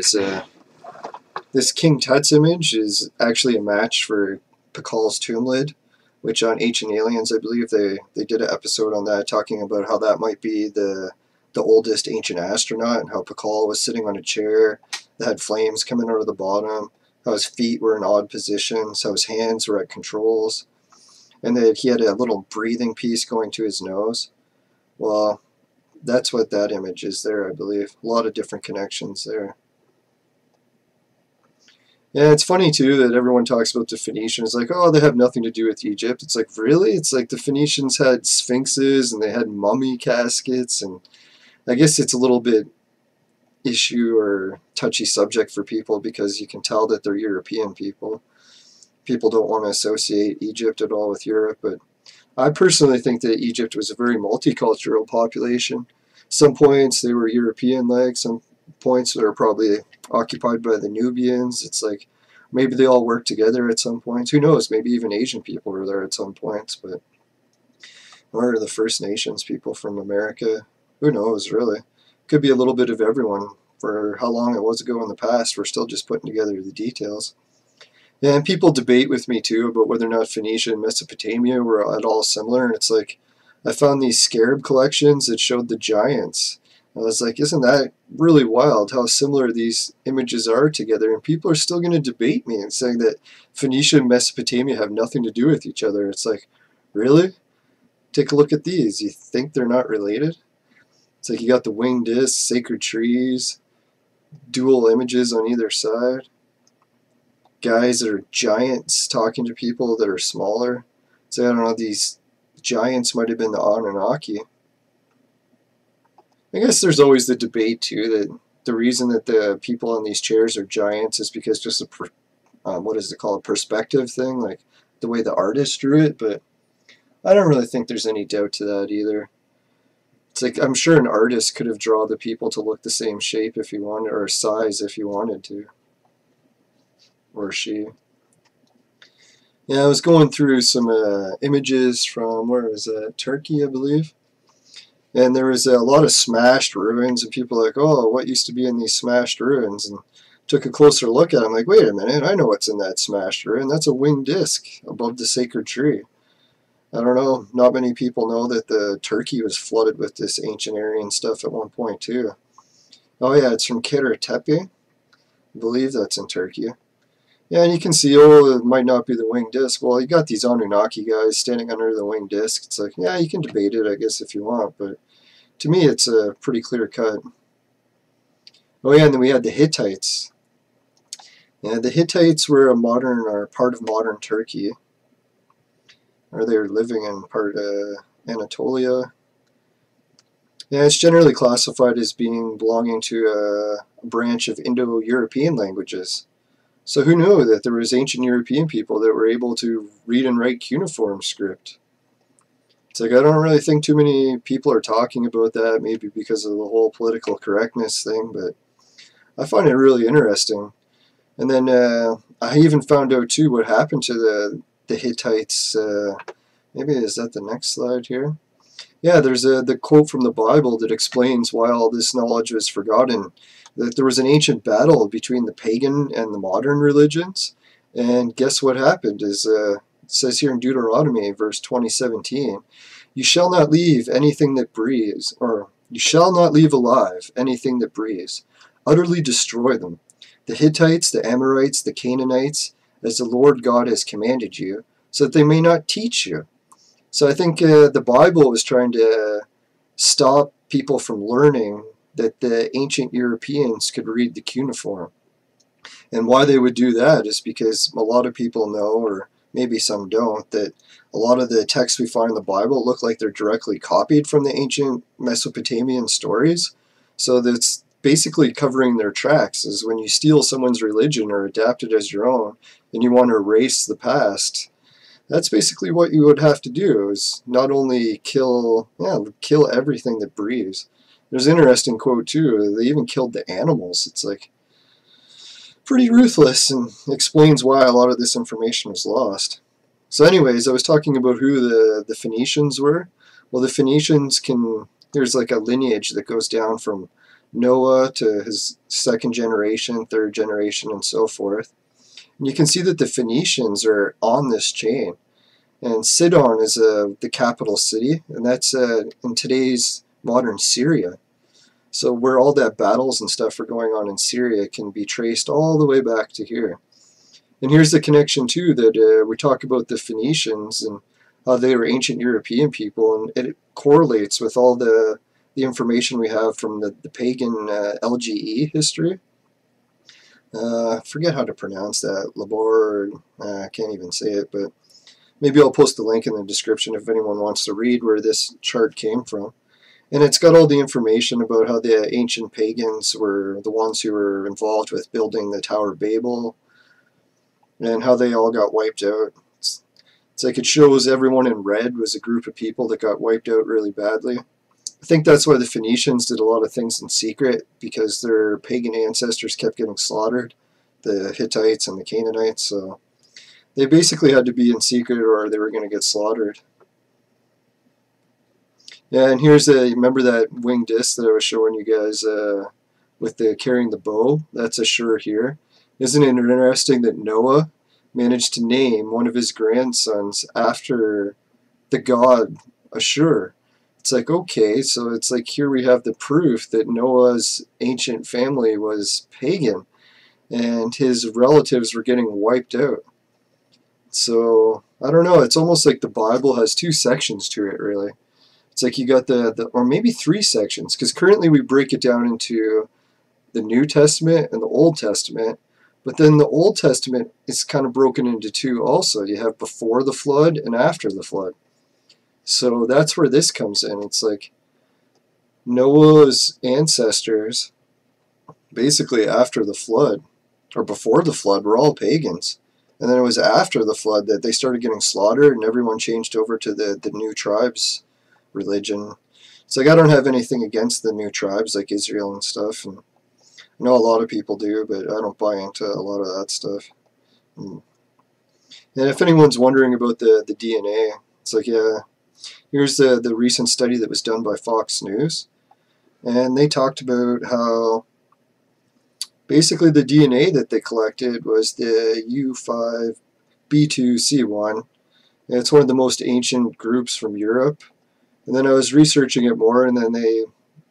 This King Tut's image is actually a match for Pakal's tomb lid, which on Ancient Aliens, I believe they did an episode on that, talking about how that might be the oldest ancient astronaut, and how Pakal was sitting on a chair that had flames coming out of the bottom, how his feet were in odd positions, how his hands were at controls, and that he had a little breathing piece going to his nose. Well, that's what that image is there, I believe. A lot of different connections there. Yeah, it's funny too that everyone talks about the Phoenicians like, oh, they have nothing to do with Egypt. It's like, really? It's like the Phoenicians had sphinxes and they had mummy caskets, and I guess it's a little bit issue or touchy subject for people because you can tell that they're European people. People don't want to associate Egypt at all with Europe, but I personally think that Egypt was a very multicultural population. Some points they were European-like, some points they were probably occupied by the Nubians. It's like maybe they all worked together at some points. Who knows? Maybe even Asian people were there at some points, but or the First Nations people from America. Who knows, really? Could be a little bit of everyone. For how long it was ago in the past, we're still just putting together the details. Yeah, and people debate with me too about whether or not Phoenicia and Mesopotamia were at all similar, and it's like, I found these scarab collections that showed the giants. I was like, isn't that really wild how similar these images are together? And people are still going to debate me and saying that Phoenicia and Mesopotamia have nothing to do with each other. It's like, really? Take a look at these. You think they're not related? It's like you got the winged discs, sacred trees, dual images on either side. Guys that are giants talking to people that are smaller. So I don't know, these giants might have been the Anunnaki. I guess there's always the debate too that the reason that the people on these chairs are giants is because just a what is it called, a perspective thing, like the way the artist drew it. But I don't really think there's any doubt to that either. It's like I'm sure an artist could have drawn the people to look the same shape if he wanted, or size if he wanted to, or she. Yeah, I was going through some images from, where was that, Turkey, I believe. And there was a lot of smashed ruins, and people were like, oh, what used to be in these smashed ruins? And took a closer look at it. I'm like, wait a minute, I know what's in that smashed ruin. That's a winged disc above the sacred tree. I don't know, not many people know that the Turkey was flooded with this ancient Aryan stuff at one point too. Oh yeah, it's from Tepe. I believe that's in Turkey. Yeah, and you can see, oh, it might not be the winged disc. Well, you got these Anunnaki guys standing under the winged disc. It's like, yeah, you can debate it, I guess, if you want, but to me, it's a pretty clear cut. Oh yeah, and then we had the Hittites. Yeah, the Hittites were part of modern Turkey. Or they were living in part of Anatolia. Yeah, it's generally classified as belonging to a branch of Indo-European languages. So who knew that there was ancient European people that were able to read and write cuneiform script? It's like, I don't really think too many people are talking about that, maybe because of the whole political correctness thing, but I find it really interesting. And then I even found out too what happened to the Hittites. Maybe is that the next slide here? Yeah, there's the quote from the Bible that explains why all this knowledge was forgotten. That there was an ancient battle between the pagan and the modern religions, and guess what happened? It says here in Deuteronomy, verse 20:17, you shall not leave anything that breathes, or you shall not leave alive anything that breathes. Utterly destroy them. The Hittites, the Amorites, the Canaanites, as the Lord God has commanded you, so that they may not teach you. So I think the Bible was trying to stop people from learning that the ancient Europeans could read the cuneiform. And why they would do that is because a lot of people know, or maybe some don't, that a lot of the texts we find in the Bible look like they're directly copied from the ancient Mesopotamian stories. So that's basically covering their tracks. Is when you steal someone's religion or adapt it as your own, and you want to erase the past, that's basically what you would have to do, is not only kill everything that breathes. There's an interesting quote too, they even killed the animals. It's like pretty ruthless, and explains why a lot of this information was lost. So anyways, I was talking about who the Phoenicians were. Well, the Phoenicians there's like a lineage that goes down from Noah to his second generation, third generation, and so forth. And you can see that the Phoenicians are on this chain. And Sidon is the capital city, and that's in today's modern Syria. So where all that battles and stuff are going on in Syria can be traced all the way back to here. And here's the connection too, that we talk about the Phoenicians and how they were ancient European people, and it correlates with all the information we have from the pagan LGE history. I forget how to pronounce that, Labor, I can't even say it, but maybe I'll post the link in the description if anyone wants to read where this chart came from. And it's got all the information about how the ancient pagans were the ones who were involved with building the Tower of Babel, and how they all got wiped out. It's like it shows everyone in red was a group of people that got wiped out really badly. I think that's why the Phoenicians did a lot of things in secret, because their pagan ancestors kept getting slaughtered, the Hittites and the Canaanites, so they basically had to be in secret or they were going to get slaughtered. Yeah, and here's a, remember that wing disc that I was showing you guys with the carrying the bow? That's Ashur here. Isn't it interesting that Noah managed to name one of his grandsons after the god Ashur? It's like, okay, so it's like here we have the proof that Noah's ancient family was pagan and his relatives were getting wiped out. So, I don't know, it's almost like the Bible has two sections to it, really. It's like you got or maybe three sections, because currently we break it down into the New Testament and the Old Testament, but then the Old Testament is kind of broken into two also. You have before the flood and after the flood. So that's where this comes in. It's like Noah's ancestors, basically after the flood, or before the flood, were all pagans. And then it was after the flood that they started getting slaughtered and everyone changed over to the new tribes religion. It's like I don't have anything against the new tribes like Israel and stuff, and I know a lot of people do, but I don't buy into a lot of that stuff. And if anyone's wondering about the DNA, it's like, yeah, here's the recent study that was done by Fox News, and they talked about how basically the DNA that they collected was the U5B2C1. And it's one of the most ancient groups from Europe. And then I was researching it more, and then they,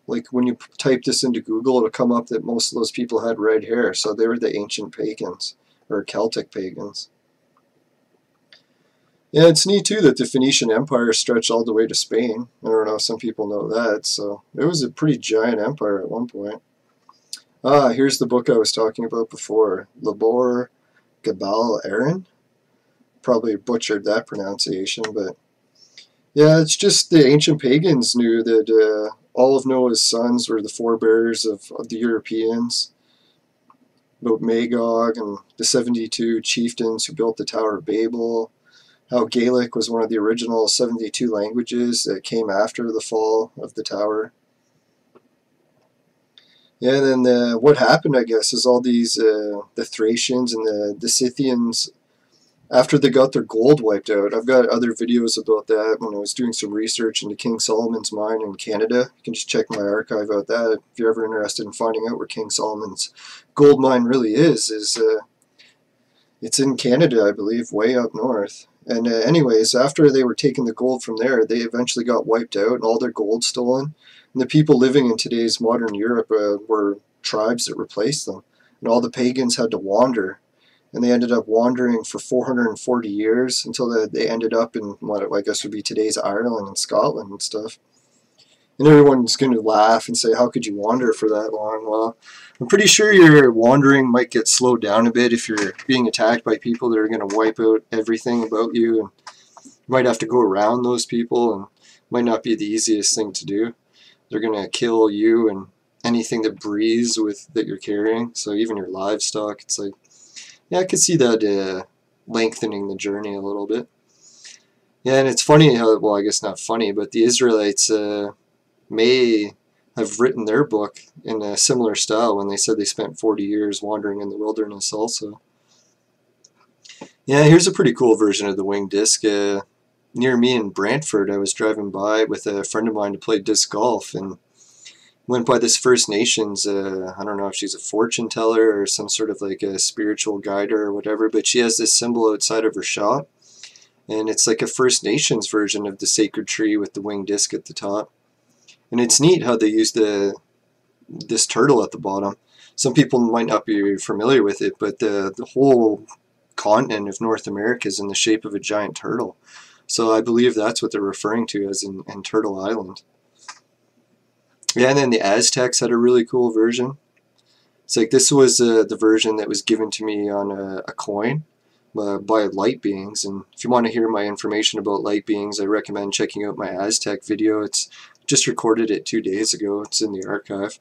like when you type this into Google, it'll come up that most of those people had red hair, so they were the ancient pagans, or Celtic pagans. Yeah, it's neat too that the Phoenician Empire stretched all the way to Spain. I don't know if some people know that, so it was a pretty giant empire at one point. Ah, here's the book I was talking about before, Labor Gabal Aaron. Probably butchered that pronunciation, but yeah, it's just the ancient pagans knew that all of Noah's sons were the forebears of the Europeans, about Magog and the 72 chieftains who built the Tower of Babel, how Gaelic was one of the original 72 languages that came after the fall of the tower. Yeah, and then what happened, I guess, is all these, the Thracians and the Scythians, after they got their gold wiped out. I've got other videos about that when I was doing some research into King Solomon's mine in Canada. You can just check my archive out that if you're ever interested in finding out where King Solomon's gold mine really is it's in Canada, I believe, way up north. And anyways, after they were taking the gold from there, they eventually got wiped out and all their gold stolen. And the people living in today's modern Europe were tribes that replaced them. And all the pagans had to wander. And they ended up wandering for 440 years until they ended up in what I guess would be today's Ireland and Scotland and stuff. And everyone's going to laugh and say, how could you wander for that long? Well, I'm pretty sure your wandering might get slowed down a bit if you're being attacked by people that are going to wipe out everything about you. And you might have to go around those people, and it might not be the easiest thing to do. They're going to kill you and anything that breathes that you're carrying. So even your livestock, it's like, yeah, I could see that lengthening the journey a little bit. Yeah, and it's funny how, well, I guess not funny, but the Israelites may have written their book in a similar style when they said they spent 40 years wandering in the wilderness also. Yeah, here's a pretty cool version of the winged disc. Near me in Brantford, I was driving by with a friend of mine to play disc golf, and went by this First Nations, I don't know if she's a fortune teller or some sort of like a spiritual guider or whatever, but she has this symbol outside of her shop, and it's like a First Nations version of the sacred tree with the winged disc at the top. And it's neat how they use this turtle at the bottom. Some people might not be familiar with it, but the whole continent of North America is in the shape of a giant turtle. So I believe that's what they're referring to as in Turtle Island. Yeah, and then the Aztecs had a really cool version. It's like this was the version that was given to me on a coin by light beings. And if you want to hear my information about light beings, I recommend checking out my Aztec video. It's just recorded it 2 days ago. It's in the archive.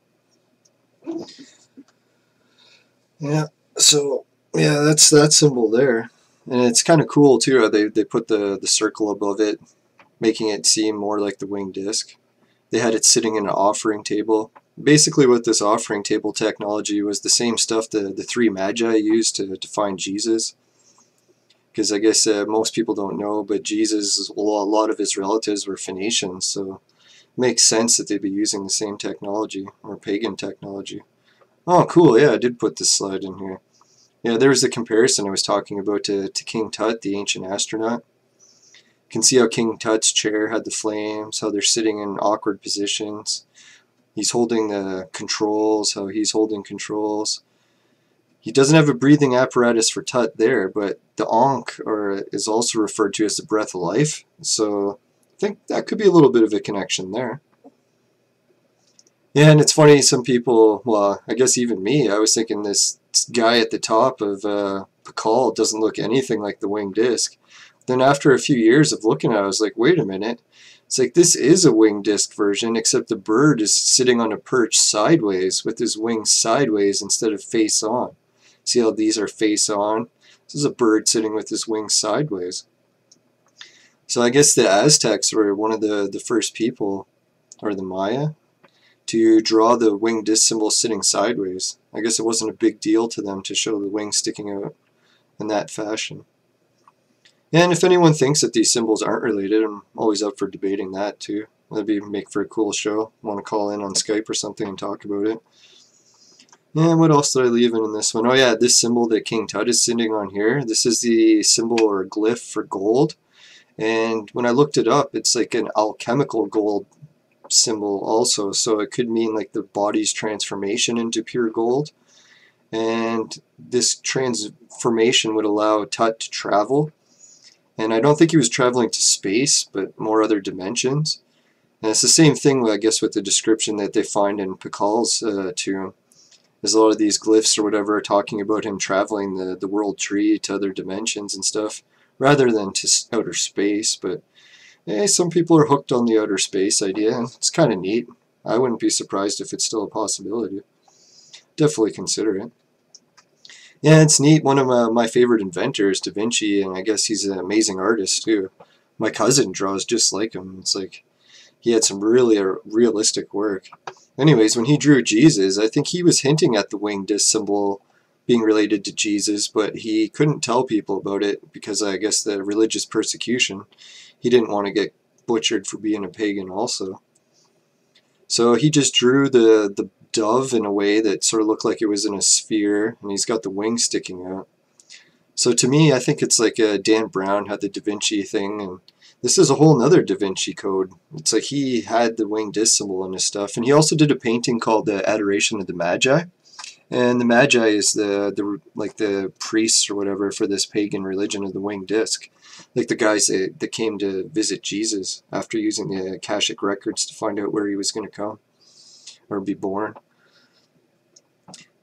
Yeah, so yeah, that's that symbol there. And it's kind of cool too how they put the circle above it, making it seem more like the winged disc. They had it sitting in an offering table. Basically what this offering table technology was the same stuff the three MAGI used to find Jesus. Because I guess most people don't know, but Jesus, a lot of his relatives were Phoenicians, so Makes sense that they'd be using the same technology, or pagan technology. Oh, cool, yeah, I did put this slide in here. Yeah, there was the comparison I was talking about to King Tut, the ancient astronaut. You can see how King Tut's chair had the flames, how they're sitting in awkward positions. He's holding the controls, how he's holding controls. He doesn't have a breathing apparatus for Tut there, but the Ankh is also referred to as the breath of life. So I think that could be a little bit of a connection there. Yeah, and it's funny, some people, well, I guess even me, I was thinking this guy at the top of Pakal doesn't look anything like the winged disc. Then after a few years of looking at it, I was like, wait a minute. It's like this is a winged disc version, except the bird is sitting on a perch sideways with his wings sideways instead of face on. See how these are face on? This is a bird sitting with his wings sideways. So I guess the Aztecs were one of the first people, or the Maya, to draw the winged disc symbol sitting sideways. I guess it wasn't a big deal to them to show the wings sticking out in that fashion. And if anyone thinks that these symbols aren't related, I'm always up for debating that too. That'd make for a cool show. Want to call in on Skype or something and talk about it. And what else did I leave in this one? Oh yeah, this symbol that King Tut is sitting on here, this is the symbol or glyph for gold. And when I looked it up, it's like an alchemical gold symbol also. So it could mean like the body's transformation into pure gold. And this transformation would allow Tut to travel. And I don't think he was traveling to space, but more other dimensions. And it's the same thing, I guess, with the description that they find in Pakal's tomb. There's a lot of these glyphs or whatever are talking about him traveling the world tree to other dimensions and stuff, rather than to outer space. But hey, some people are hooked on the outer space idea, and it's kind of neat. I wouldn't be surprised if it's still a possibility. Definitely consider it. Yeah, it's neat. One of my favorite inventors, Da Vinci, and I guess he's an amazing artist too. My cousin draws just like him. It's like he had some really realistic work. Anyways, when he drew Jesus, I think he was hinting at the winged disc symbol being related to Jesus, but he couldn't tell people about it because I guess the religious persecution. He didn't want to get butchered for being a pagan also. So he just drew the dove in a way that sort of looked like it was in a sphere, and he's got the wings sticking out. So to me, I think it's like Dan Brown had the Da Vinci thing, and this is a whole nother Da Vinci code. It's like he had the winged disc symbol and his stuff, and he also did a painting called the Adoration of the Magi. And the Magi is the priests or whatever for this pagan religion of the winged disc. Like the guys that came to visit Jesus after using the Akashic records to find out where he was going to come or be born.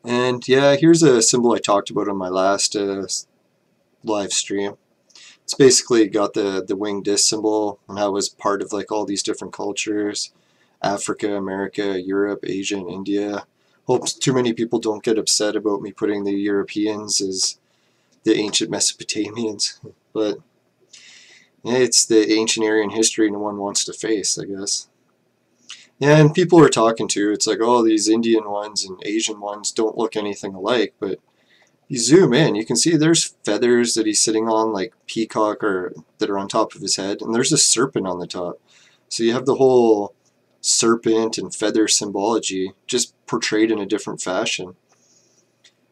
And yeah, here's a symbol I talked about on my last live stream. It's basically got the winged disc symbol and how it was part of like all these different cultures. Africa, America, Europe, Asia, and India. Hope too many people don't get upset about me putting the Europeans as the ancient Mesopotamians. But yeah, it's the ancient Aryan history no one wants to face, I guess. Yeah, and people are talking to, it's like, oh, these Indian ones and Asian ones don't look anything alike, but you zoom in, you can see there's feathers that he's sitting on, like peacock, or that are on top of his head, and there's a serpent on the top. So you have the whole serpent and feather symbology just portrayed in a different fashion.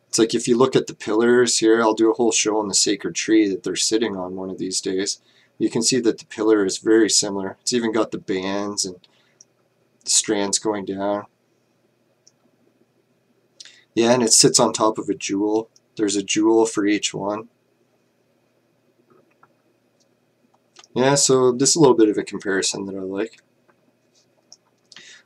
It's like if you look at the pillars here, I'll do a whole show on the sacred tree that they're sitting on one of these days. You can see that the pillar is very similar. It's even got the bands and the strands going down. Yeah, and it sits on top of a jewel. There's a jewel for each one. Yeah, so this is a little bit of a comparison that I like.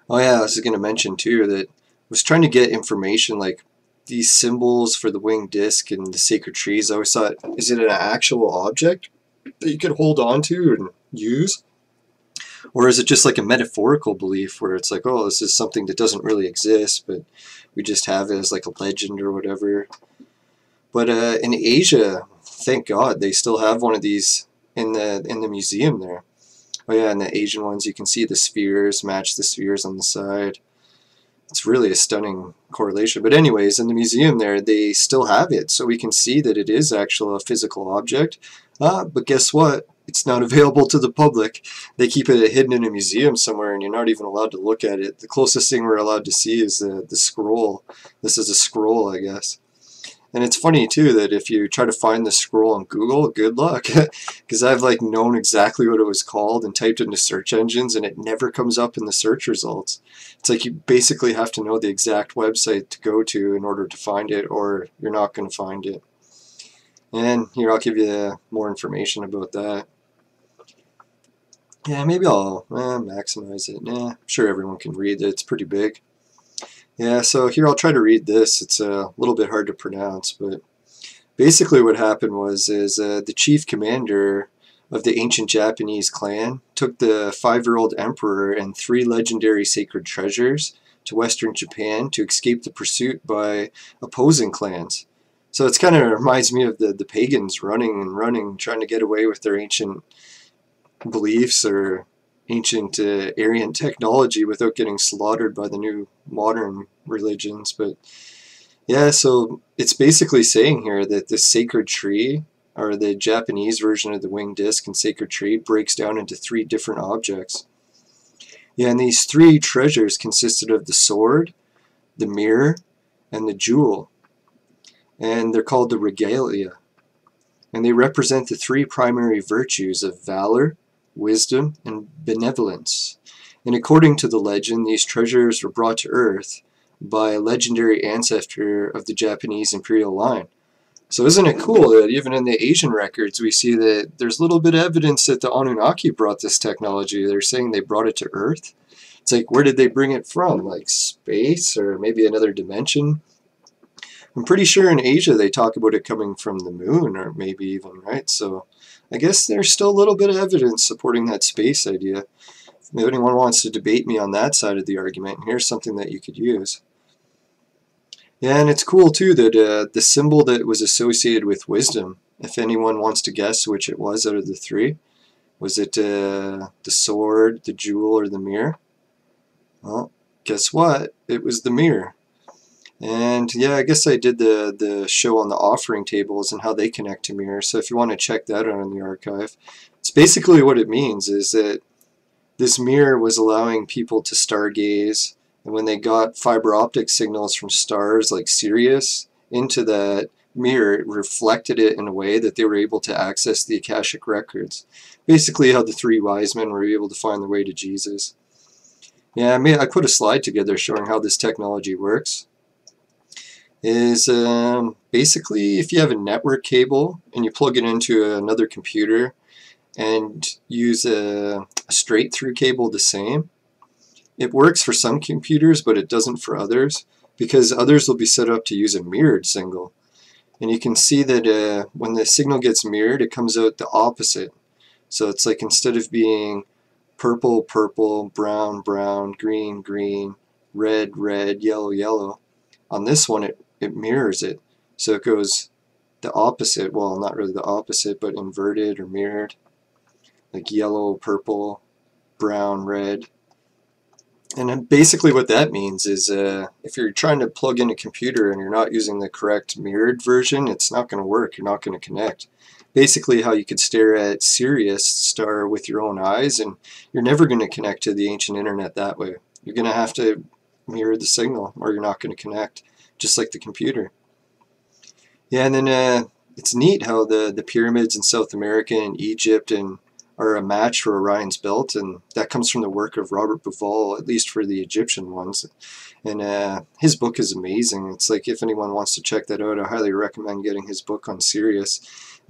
Oh yeah, I was going to mention too that I was trying to get information like these symbols for the winged disc and the sacred trees. I always thought, is it an actual object that you could hold on to and use? Or is it just like a metaphorical belief where it's like, oh, this is something that doesn't really exist, but we just have it as like a legend or whatever. But in Asia, thank God, they still have one of these in the museum there. Oh yeah, and the Asian ones, you can see the spheres match the spheres on the side. It's really a stunning correlation. But anyways, in the museum there, they still have it, so we can see that it is actually a physical object. But guess what? it's not available to the public. They keep it hidden in a museum somewhere, and you're not even allowed to look at it. The closest thing we're allowed to see is the scroll. This is a scroll, I guess. And it's funny too that if you try to find the scroll on Google, good luck, because I've like known exactly what it was called and typed into search engines, and it never comes up in the search results. It's like you basically have to know the exact website to go to in order to find it, or you're not going to find it. And here, I'll give you more information about that. Yeah, maybe I'll maximize it. I'm sure everyone can read it. It's pretty big. Yeah, so here I'll try to read this. It's a little bit hard to pronounce, but basically what happened was the chief commander of the ancient Japanese clan took the 5-year-old emperor and 3 legendary sacred treasures to western Japan to escape the pursuit by opposing clans. So it's kind of reminds me of the pagans running and running, trying to get away with their ancient beliefs or ancient Aryan technology without getting slaughtered by the new modern religions. But yeah, so it's basically saying here that the sacred tree, or the Japanese version of the winged disc and sacred tree, breaks down into 3 different objects. Yeah, and these 3 treasures consisted of the sword, the mirror, and the jewel. And they're called the regalia. And they represent the 3 primary virtues of valor, wisdom, and benevolence. And according to the legend, these treasures were brought to Earth by a legendary ancestor of the Japanese imperial line. So isn't it cool that even in the Asian records we see that there's a little bit of evidence that the Anunnaki brought this technology. They're saying they brought it to Earth. It's like, where did they bring it from? Like space or maybe another dimension? I'm pretty sure in Asia they talk about it coming from the moon, or maybe even, right? So I guess there's still a little bit of evidence supporting that space idea. If anyone wants to debate me on that side of the argument, here's something that you could use. Yeah, and it's cool too that the symbol that was associated with wisdom, if anyone wants to guess which it was out of the 3, was it the sword, the jewel, or the mirror? Well, guess what? It was the mirror. And yeah, I guess I did the show on the offering tables and how they connect to mirror. So if you want to check that out in the archive, it's basically what it means is that this mirror was allowing people to stargaze, and when they got fiber optic signals from stars like Sirius into that mirror, it reflected it in a way that they were able to access the Akashic records. Basically how the 3 wise men were able to find their way to Jesus. Yeah, I put a slide together showing how this technology works. Is basically if you have a network cable and you plug it into another computer and use a straight through cable the same, it works for some computers but it doesn't for others, because others will be set up to use a mirrored signal. And you can see that when the signal gets mirrored, it comes out the opposite. So it's like instead of being purple, purple, brown, brown, green, green, red, red, yellow, yellow, on this one it mirrors it. So it goes the opposite, well, not really the opposite, but inverted or mirrored, like yellow, purple, brown, red. And then basically what that means is if you're trying to plug in a computer and you're not using the correct mirrored version, it's not going to work. You're not going to connect. Basically how you could stare at Sirius star with your own eyes, and you're never going to connect to the ancient internet that way. You're going to have to mirror the signal or you're not going to connect, just like the computer. Yeah, and then it's neat how the pyramids in South America and Egypt are a match for Orion's belt, and that comes from the work of Robert Bauval, at least for the Egyptian ones. And his book is amazing. It's like, if anyone wants to check that out, I highly recommend getting his book on Sirius.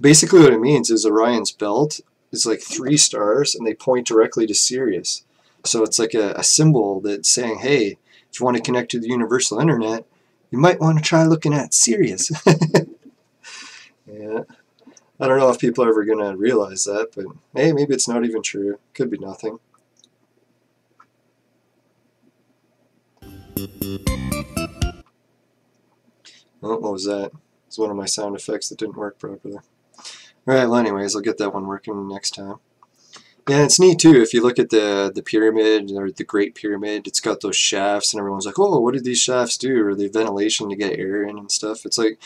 Basically what it means is Orion's belt is like 3 stars and they point directly to Sirius. So it's like a symbol that's saying, hey, if you want to connect to the universal internet, you might want to try looking at Sirius. Yeah. I don't know if people are ever going to realize that, but hey, maybe it's not even true. Could be nothing. Oh, what was that? It's one of my sound effects that didn't work properly. Alright, well anyways, I'll get that one working next time. Yeah, it's neat too. If you look at the pyramid, or the Great Pyramid, it's got those shafts and everyone's like, oh, what did these shafts do? Or the ventilation to get air in and stuff. It's like,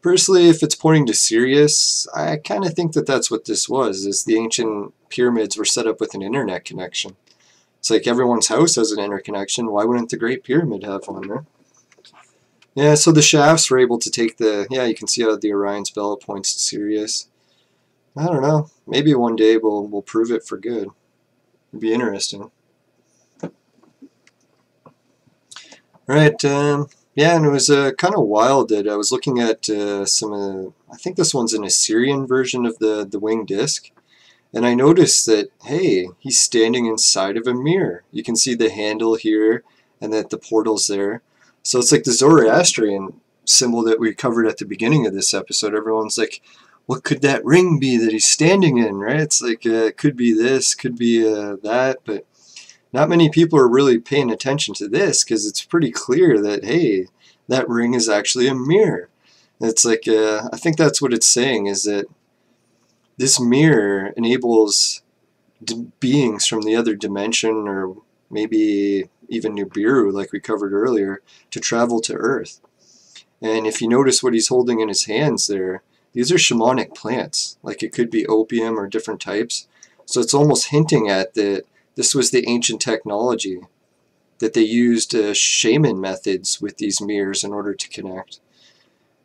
Personally, if it's pointing to Sirius, I kind of think that that's what this was, is the ancient pyramids were set up with an internet connection. It's like everyone's house has an interconnection. Why wouldn't the Great Pyramid have one, right? Yeah, so the shafts were able to take the, yeah, you can see how the Orion's belt points to Sirius. I don't know. Maybe one day we'll prove it for good. It'd be interesting. Alright, yeah, and it was kind of wild that I was looking at some of the, I think this one's an Assyrian version of the winged disc. And I noticed that, hey, he's standing inside of a mirror. You can see the handle here and that the portal's there. So it's like the Zoroastrian symbol that we covered at the beginning of this episode. Everyone's like, what could that ring be that he's standing in, right? It's like, it could be this, could be that, but not many people are really paying attention to this because it's pretty clear that, hey, that ring is actually a mirror. And it's like, I think that's what it's saying, is that this mirror enables beings from the other dimension, or maybe even Nibiru, like we covered earlier, to travel to Earth. And if you notice what he's holding in his hands there, these are shamanic plants. Like it could be opium or different types. So it's almost hinting at that this was the ancient technology, that they used shaman methods with these mirrors in order to connect.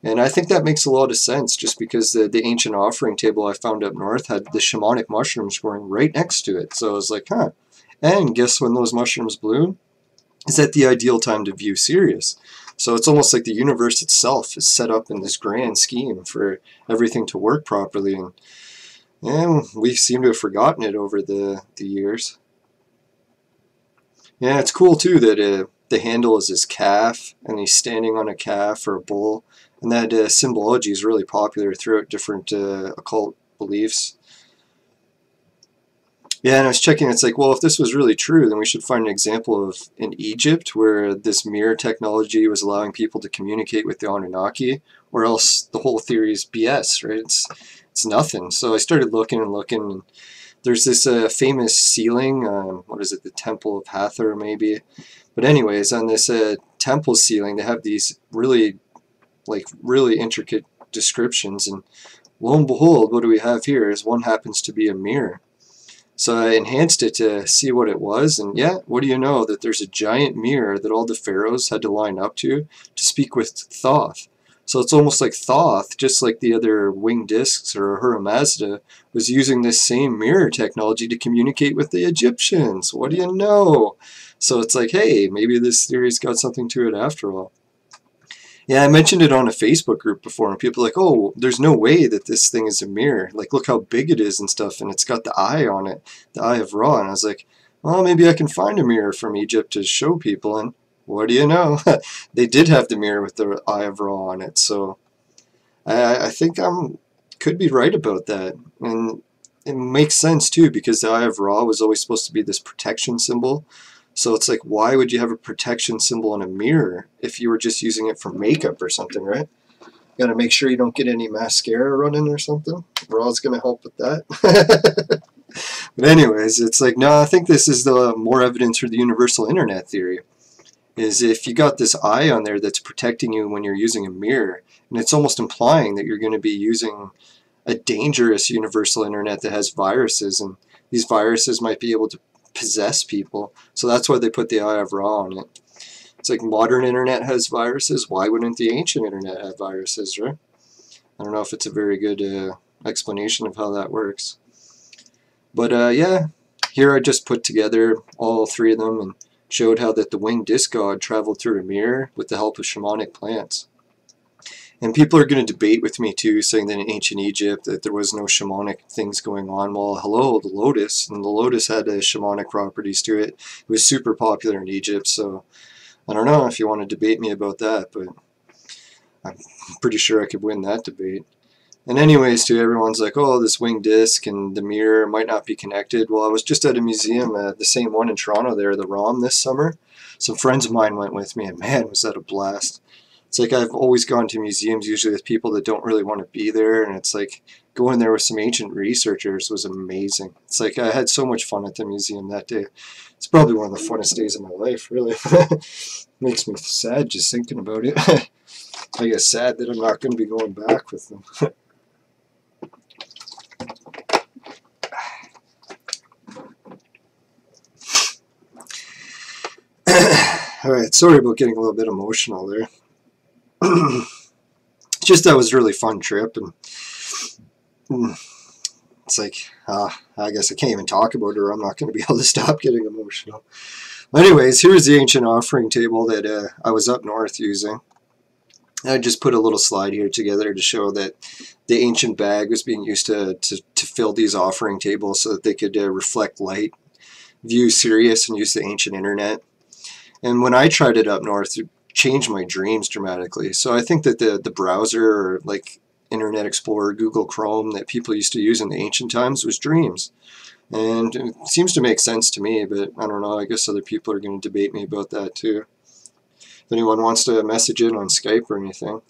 And I think that makes a lot of sense, just because the ancient offering table I found up north had the shamanic mushrooms growing right next to it. So I was like, huh. And guess when those mushrooms bloom? Is that the ideal time to view Sirius? So it's almost like the universe itself is set up in this grand scheme for everything to work properly. And we seem to have forgotten it over the years. Yeah, it's cool too that the handle is his calf, and he's standing on a calf or a bull. And that symbology is really popular throughout different occult beliefs. Yeah, and I was checking, it's like, well, if this was really true, then we should find an example of in Egypt where this mirror technology was allowing people to communicate with the Anunnaki, or else the whole theory is BS, right? It's nothing. So I started looking and looking, and there's this famous ceiling, what is it, the Temple of Hathor maybe? But anyways, on this temple ceiling, they have these really intricate descriptions, and lo and behold, what do we have here is one happens to be a mirror. So I enhanced it to see what it was, and yeah, what do you know, that there's a giant mirror that all the pharaohs had to line up to speak with Thoth. So it's almost like Thoth, just like the other winged discs or Ahura Mazda, was using this same mirror technology to communicate with the Egyptians. What do you know? So it's like, hey, maybe this theory's got something to it after all. Yeah, I mentioned it on a Facebook group before, and people are like, oh, there's no way that this thing is a mirror. Like, look how big it is and stuff, and it's got the eye on it, the Eye of Ra. And I was like, well, maybe I can find a mirror from Egypt to show people, and what do you know? They did have the mirror with the Eye of Ra on it, so I think I could be right about that. And it makes sense, too, because the Eye of Ra was always supposed to be this protection symbol. So it's like, why would you have a protection symbol in a mirror if you were just using it for makeup or something, right? You gotta make sure you don't get any mascara running or something. Ra's gonna help with that. But anyways, it's like, no, I think this is the more evidence for the universal internet theory. Is if you got this eye on there that's protecting you when you're using a mirror, and it's almost implying that you're going to be using a dangerous universal internet that has viruses, and these viruses might be able to possess people. So that's why they put the Eye of Ra on it. It's like modern internet has viruses. Why wouldn't the ancient internet have viruses, right? I don't know if it's a very good explanation of how that works. But yeah, here I just put together all three of them and showed how that the winged disc god traveled through a mirror with the help of shamanic plants. And people are going to debate with me too, saying that in ancient Egypt that there was no shamanic things going on. Well, hello, the lotus, and the lotus had shamanic properties to it. It was super popular in Egypt, so I don't know if you want to debate me about that, but I'm pretty sure I could win that debate. And anyways, too, everyone's like, oh, this winged disc and the mirror might not be connected. Well, I was just at a museum, the same one in Toronto there, the ROM, this summer. Some friends of mine went with me, and man, was that a blast. It's like I've always gone to museums usually with people that don't really want to be there, and it's like going there with some ancient researchers was amazing. It's like I had so much fun at the museum that day. It's probably one of the funnest days of my life, really. Makes me sad just thinking about it. I guess sad that I'm not going to be going back with them. Alright, sorry about getting a little bit emotional there. Just that was a really fun trip, and it's like, I guess I can't even talk about it or I'm not going to be able to stop getting emotional. Anyways, here's the ancient offering table that I was up north using. I just put a little slide here together to show that the ancient bag was being used to fill these offering tables so that they could reflect light, view Sirius, and use the ancient internet. And when I tried it up north, it changed my dreams dramatically. So I think that the browser, or like Internet Explorer, Google Chrome, that people used to use in the ancient times was dreams. And it seems to make sense to me, but I don't know, I guess other people are going to debate me about that too. If anyone wants to message in on Skype or anything.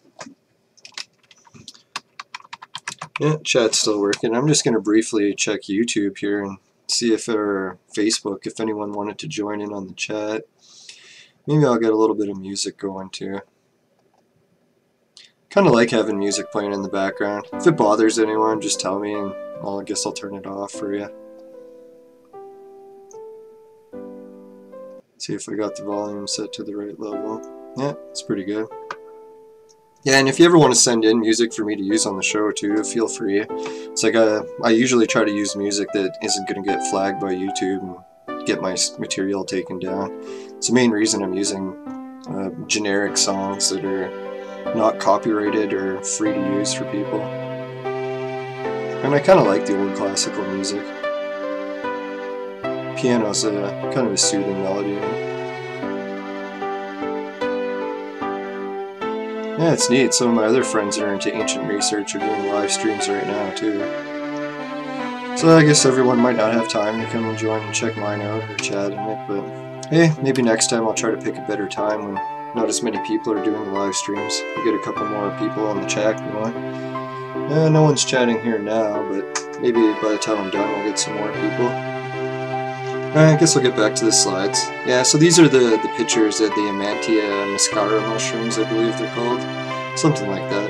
Yeah, chat's still working. I'm just going to briefly check YouTube here and see if, or Facebook, if anyone wanted to join in on the chat. Maybe I'll get a little bit of music going too. Kind of like having music playing in the background. If it bothers anyone, just tell me and I guess I'll turn it off for you. See if I got the volume set to the right level. Yeah, it's pretty good. Yeah, and if you ever want to send in music for me to use on the show too, feel free. It's like I usually try to use music that isn't going to get flagged by YouTube and get my material taken down. It's the main reason I'm using generic songs that are not copyrighted or free to use for people. And I kind of like the old classical music. Piano's kind of a soothing melody. Yeah, it's neat. Some of my other friends that are into ancient research are doing live streams right now too. So I guess everyone might not have time to come and join and check mine out or chat in it, but hey, maybe next time I'll try to pick a better time when not as many people are doing the live streams. We'll get a couple more people on the chat going. No one's chatting here now, but maybe by the time I'm done we'll get some more people. I guess I'll get back to the slides. Yeah, so these are the pictures of the Amantia muscara mushrooms, I believe they're called. Something like that.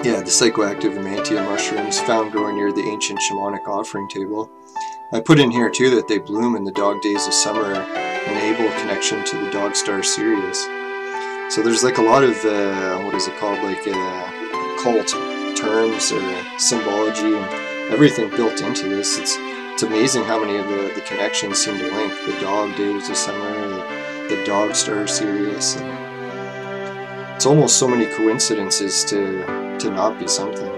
Yeah, the psychoactive Amantia mushrooms found growing near the ancient shamanic offering table. I put in here too that they bloom in the dog days of summer, enable connection to the dog star Sirius. So there's like a lot of, what is it called, like occult terms or symbology and everything built into this. It's amazing how many of the connections seem to link. The dog days of summer, the dog star Sirius. And it's almost so many coincidences to not be something.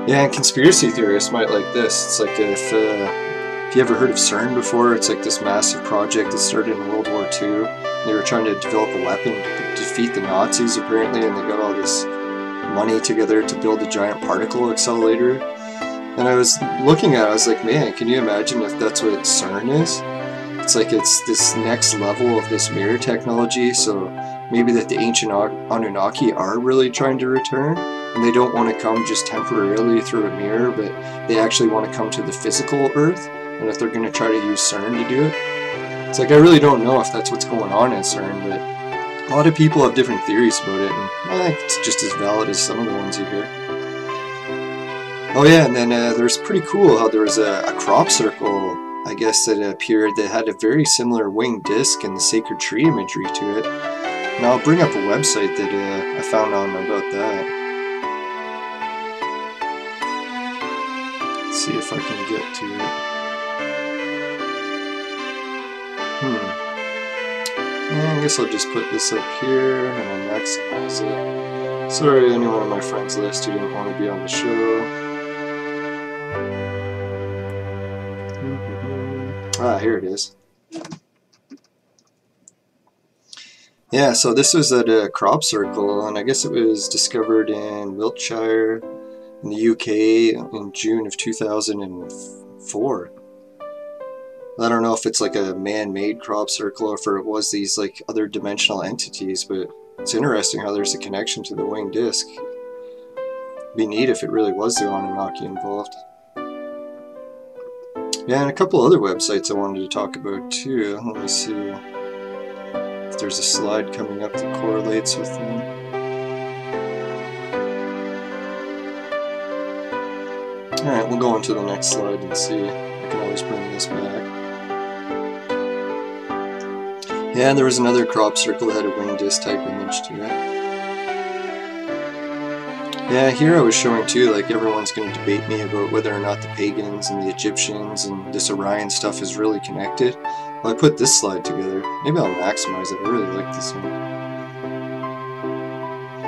Yeah, and conspiracy theorists might like this. It's like if you ever heard of CERN before, it's like this massive project that started in World War II. They were trying to develop a weapon to defeat the Nazis apparently, and they got all this money together to build a giant particle accelerator. And I was looking at it, I was like, man, can you imagine if that's what CERN is? It's like it's this next level of this mirror technology, so maybe that the ancient Anunnaki are really trying to return, and they don't want to come just temporarily through a mirror, but they actually want to come to the physical Earth, and if they're going to try to use CERN to do it. It's like, I really don't know if that's what's going on at CERN, but a lot of people have different theories about it, and I think it's just as valid as some of the ones you hear. Oh yeah, and then there's pretty cool how there was a crop circle, I guess, that appeared that had a very similar winged disc and the sacred tree imagery to it. And I'll bring up a website that I found on about that. Let's see if I can get to it. I guess I'll just put this up here and I'll maximize it. Sorry, anyone on my friends list who didn't want to be on the show. Here it is. Yeah, so this was at a crop circle, and I guess it was discovered in Wiltshire in the UK in June of 2004. I don't know if it's like a man-made crop circle or if it was these like other dimensional entities, but it's interesting how there's a connection to the winged disc. It'd be neat if it really was the Anunnaki involved. Yeah, and a couple other websites I wanted to talk about too. Let me see if there's a slide coming up that correlates with them. Alright, we'll go on to the next slide and see. I can always bring this back. Yeah, there was another crop circle that had a winged disc type image to it. Yeah, here I was showing too, like everyone's going to debate me about whether or not the pagans and the Egyptians and this Orion stuff is really connected. Well, I put this slide together. Maybe I'll maximize it. I really like this one.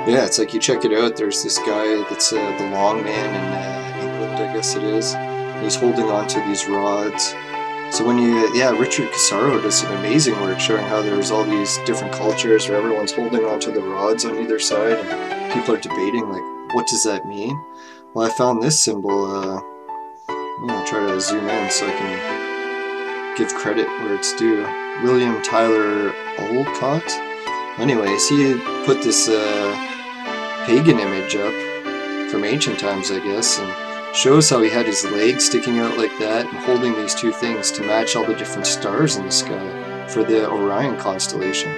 Yeah, it's like you check it out, there's this guy that's the long man in England, I guess it is. And he's holding on to these rods. So when you, yeah, Richard Casaro does some amazing work showing how there's all these different cultures where everyone's holding on to the rods on either side and people are debating like, what does that mean? Well, I found this symbol, I'll try to zoom in so I can give credit where it's due. William Tyler Olcott. Anyways, he put this pagan image up from ancient times, I guess, and shows how he had his legs sticking out like that and holding these two things to match all the different stars in the sky for the Orion constellation.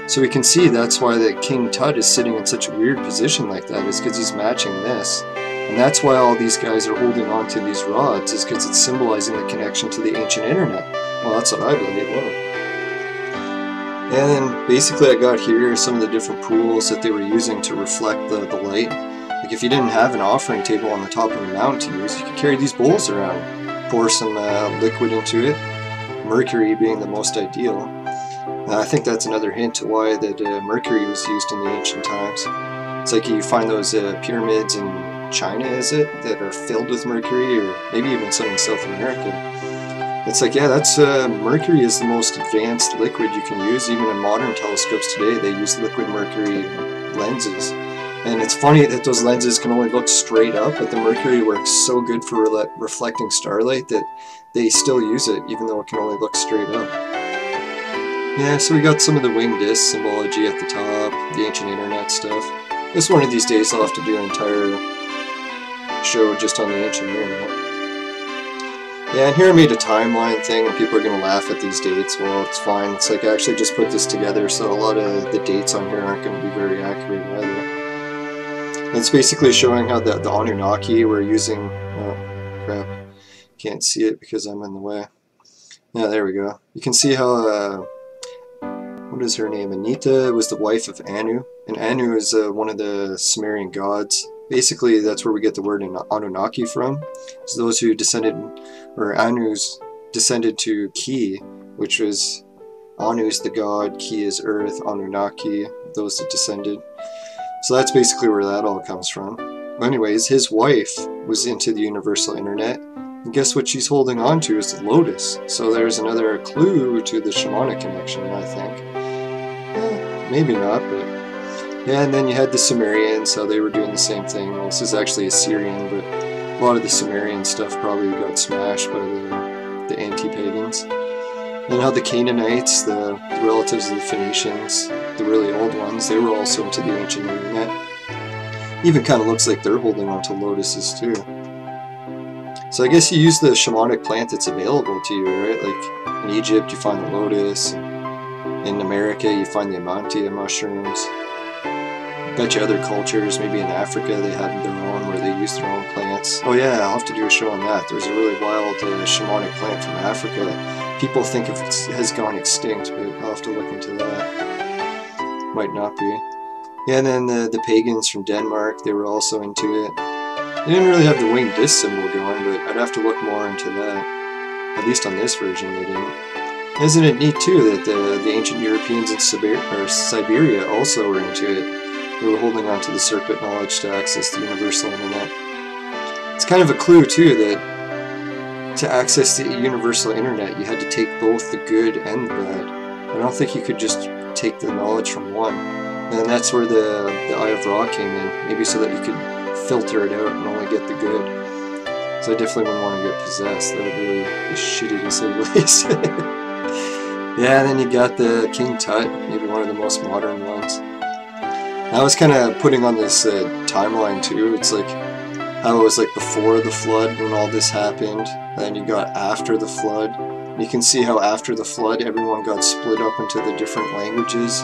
So we can see that's why the King Tut is sitting in such a weird position like that, is because he's matching this. And that's why all these guys are holding on to these rods, is because it's symbolizing the connection to the ancient internet. Well, that's what I believe. Wow. And then basically I got here some of the different pools that they were using to reflect the light. Like if you didn't have an offering table on the top of the mountain to use, you could carry these bowls around, pour some liquid into it, mercury being the most ideal. I think that's another hint to why that mercury was used in the ancient times. It's like you find those pyramids in China, is it, that are filled with mercury, or maybe even some in South America. It's like, yeah, that's mercury is the most advanced liquid you can use. Even in modern telescopes today, they use liquid mercury lenses. And it's funny that those lenses can only look straight up, but the mercury works so good for reflecting starlight that they still use it, even though it can only look straight up. Yeah, so we got some of the winged disc symbology at the top, the ancient internet stuff. Just one of these days I'll have to do an entire show just on the ancient internet. Yeah, and here I made a timeline thing, and people are going to laugh at these dates. Well, it's fine. It's like I actually just put this together, so a lot of the dates on here aren't going to be very accurate either. And it's basically showing how the Anunnaki were using... Oh, crap. Can't see it because I'm in the way. Yeah, there we go. You can see how... what is her name? Anita was the wife of Anu, and Anu is one of the Sumerian gods. Basically, that's where we get the word Anunnaki from. So those who descended, or Anu's descended to Ki, which was Anu's the god, Ki is earth, Anunnaki, those that descended. So that's basically where that all comes from. Anyways, his wife was into the universal internet, and guess what she's holding on to is the lotus. So there's another clue to the shamanic connection, I think. Maybe not, but... Yeah, and then you had the Sumerians, so they were doing the same thing. Well, this is actually Assyrian, but a lot of the Sumerian stuff probably got smashed by the anti-pagans. And how the Canaanites, the relatives of the Phoenicians, the really old ones, they were also into the ancient internet. Even kind of looks like they're holding on to lotuses too. So I guess you use the shamanic plant that's available to you, right? Like in Egypt you find the lotus, in America you find the amantia mushrooms. I bet you other cultures, maybe in Africa they had their own where they used their own plants. Oh yeah, I'll have to do a show on that. There's a really wild shamanic plant from Africa that people think has gone extinct, but I'll have to look into that. Might not be. Yeah, and then the pagans from Denmark, they were also into it. They didn't really have the winged disc symbol going, but I'd have to look more into that. At least on this version they didn't. Isn't it neat too that the ancient Europeans in Siberia also were into it? They were holding on to the serpent knowledge to access the universal internet. It's kind of a clue too that to access the universal internet you had to take both the good and the bad. I don't think you could just take the knowledge from one. And that's where the Eye of Ra came in, maybe so that you could filter it out and only get the good. So I definitely wouldn't want to get possessed. That would really be shitty to say the least. Yeah, and then you got the King Tut, maybe one of the most modern ones. I was kind of putting on this timeline too. It's like how it was like before the flood when all this happened, and then you got after the flood. And you can see how after the flood everyone got split up into the different languages.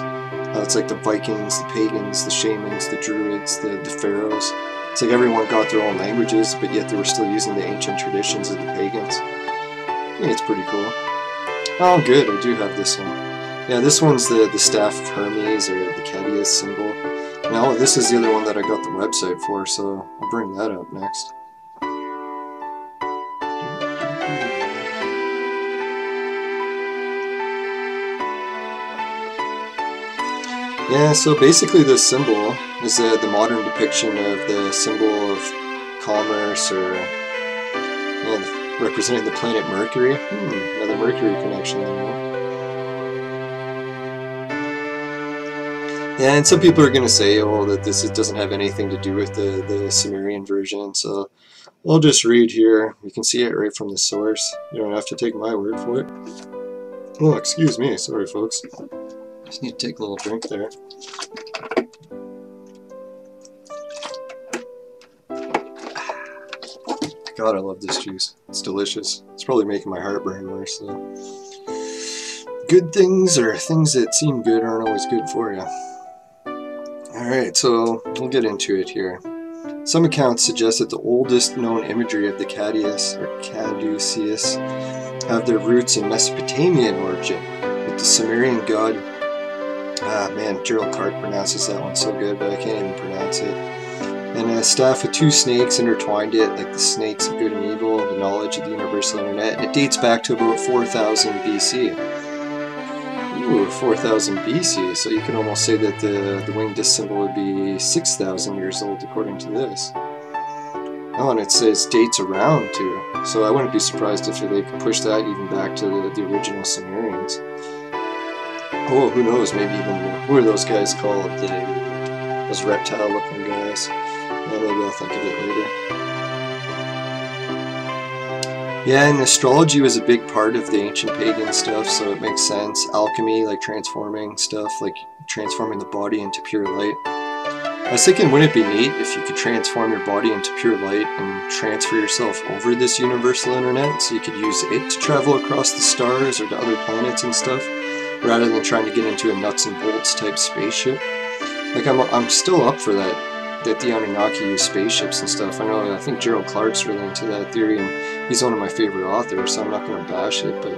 It's like the Vikings, the pagans, the shamans, the druids, the pharaohs. It's like everyone got their own languages, but yet they were still using the ancient traditions of the pagans. I think it's pretty cool. Oh good, I do have this one. Yeah, this one's the Staff of Hermes, or the Cadius symbol. Now this is the other one that I got the website for, so I'll bring that up next. Yeah, so basically this symbol is the modern depiction of the symbol of commerce, or representing the planet Mercury. Another Mercury connection there. Yeah, and some people are going to say, oh, that this doesn't have anything to do with the Sumerian version, so I'll just read here. You can see it right from the source. You don't have to take my word for it. Oh, excuse me. Sorry, folks. Just need to take a little drink there. God, I love this juice. It's delicious. It's probably making my heart burn worse, though. Good things, or things that seem good, aren't always good for you. Alright, so we'll get into it here. Some accounts suggest that the oldest known imagery of the Cadius, or Caduceus, have their roots in Mesopotamian origin, with the Sumerian god... man, Gerald Clark pronounces that one so good, but I can't even pronounce it. And a staff with two snakes intertwined it, like the snakes of good and evil, the knowledge of the universal internet, and it dates back to about 4000 BC. Ooh, 4000 BC, so you can almost say that the winged disc symbol would be 6000 years old according to this. Oh, and it says dates around too, so I wouldn't be surprised if they could push that even back to the original Sumerians. Oh, who knows, maybe even, who are those guys called? Those reptile looking guys. Well, maybe I'll think of it later. Yeah, and astrology was a big part of the ancient pagan stuff, so it makes sense. Alchemy, like transforming stuff, like transforming the body into pure light. I was thinking, wouldn't it be neat if you could transform your body into pure light and transfer yourself over this universal internet, so you could use it to travel across the stars or to other planets and stuff, rather than trying to get into a nuts and bolts type spaceship. Like, I'm still up for that the Anunnaki use spaceships and stuff. I think Gerald Clark's really into that theory, and he's one of my favorite authors, so I'm not going to bash it, but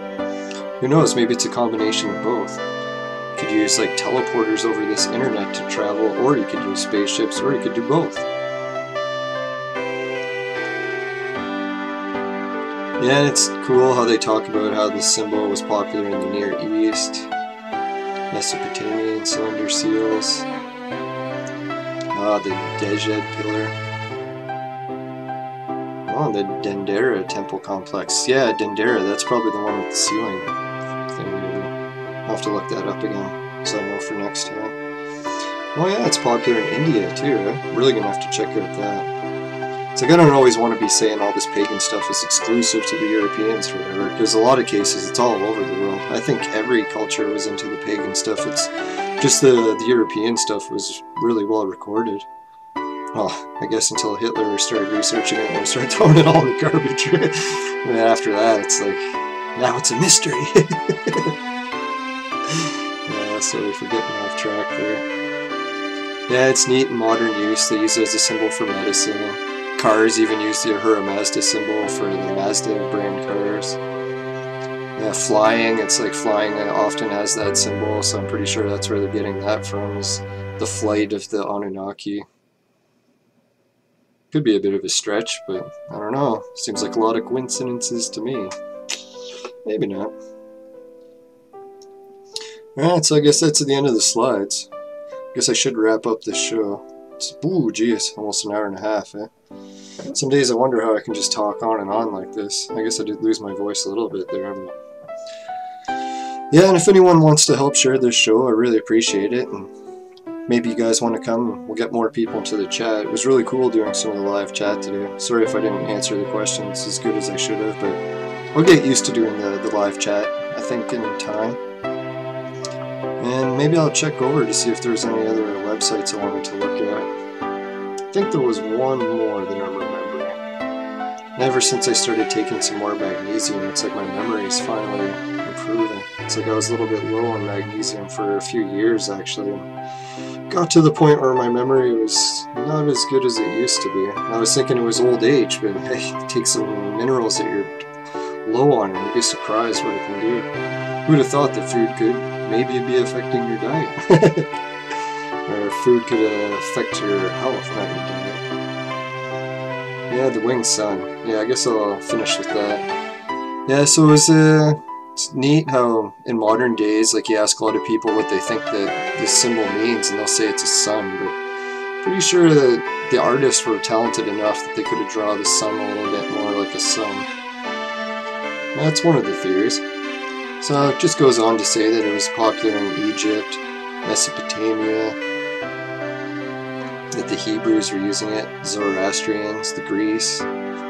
who knows, maybe it's a combination of both. You could use like teleporters over this internet to travel, or you could use spaceships, or you could do both. Yeah, and it's cool how they talk about how this symbol was popular in the Near East, Mesopotamian cylinder seals. The Jade pillar. Oh, the Dendera temple complex. Yeah, Dendera, that's probably the one with the ceiling thing. I'll have to look that up again, so I know for next time. Oh yeah, it's popular in India too. I'm really gonna have to check out that. It's like, I don't always want to be saying all this pagan stuff is exclusive to the Europeans or whatever, because a lot of cases it's all over the world. I think every culture was into the pagan stuff. It's just the European stuff was really well recorded. Well, I guess until Hitler started researching it and started throwing it all in the garbage. And then after that, it's like, now it's a mystery. Yeah, so we're getting off track there. Yeah, it's neat in modern use. They use it as a symbol for medicine. Cars even use the Ahura Mazda symbol for the Mazda brand cars. Yeah, flying, it's like flying often has that symbol, so I'm pretty sure that's where they're getting that from, is the flight of the Anunnaki. Could be a bit of a stretch, but I don't know. Seems like a lot of coincidences to me. Maybe not. Alright, so I guess that's the end of the slides. I guess I should wrap up this show. Ooh, geez, almost an hour and a half, eh? Some days I wonder how I can just talk on and on like this. I guess I did lose my voice a little bit there, but... yeah, and if anyone wants to help share this show, I really appreciate it, and maybe you guys want to come and we'll get more people into the chat. It was really cool doing some of the live chat today. Sorry if I didn't answer the questions as good as I should have, but I'll get used to doing the live chat, I think, in time. And maybe I'll check over to see if there's any other websites I wanted to look at. I think there was one more that I'm remembering. And ever since I started taking some more magnesium, it's like my memory is finally improving. It's like I was a little bit low on magnesium for a few years, actually. got to the point where my memory was not as good as it used to be. I was thinking it was old age, but hey, take some minerals that you're low on and you'd be surprised what it can do. Who would have thought that food could maybe be affecting your diet? Or food could affect your health, not your diet. Yeah, the winged sun. Yeah, I guess I'll finish with that. Yeah, so it was it's neat how in modern days, like, you ask a lot of people what they think that this symbol means, and they'll say it's a sun, but pretty sure that the artists were talented enough that they could have drawn the sun a little bit more like a sun. That's one of the theories. So it just goes on to say that it was popular in Egypt, Mesopotamia, that the Hebrews were using it, Zoroastrians, the Greece.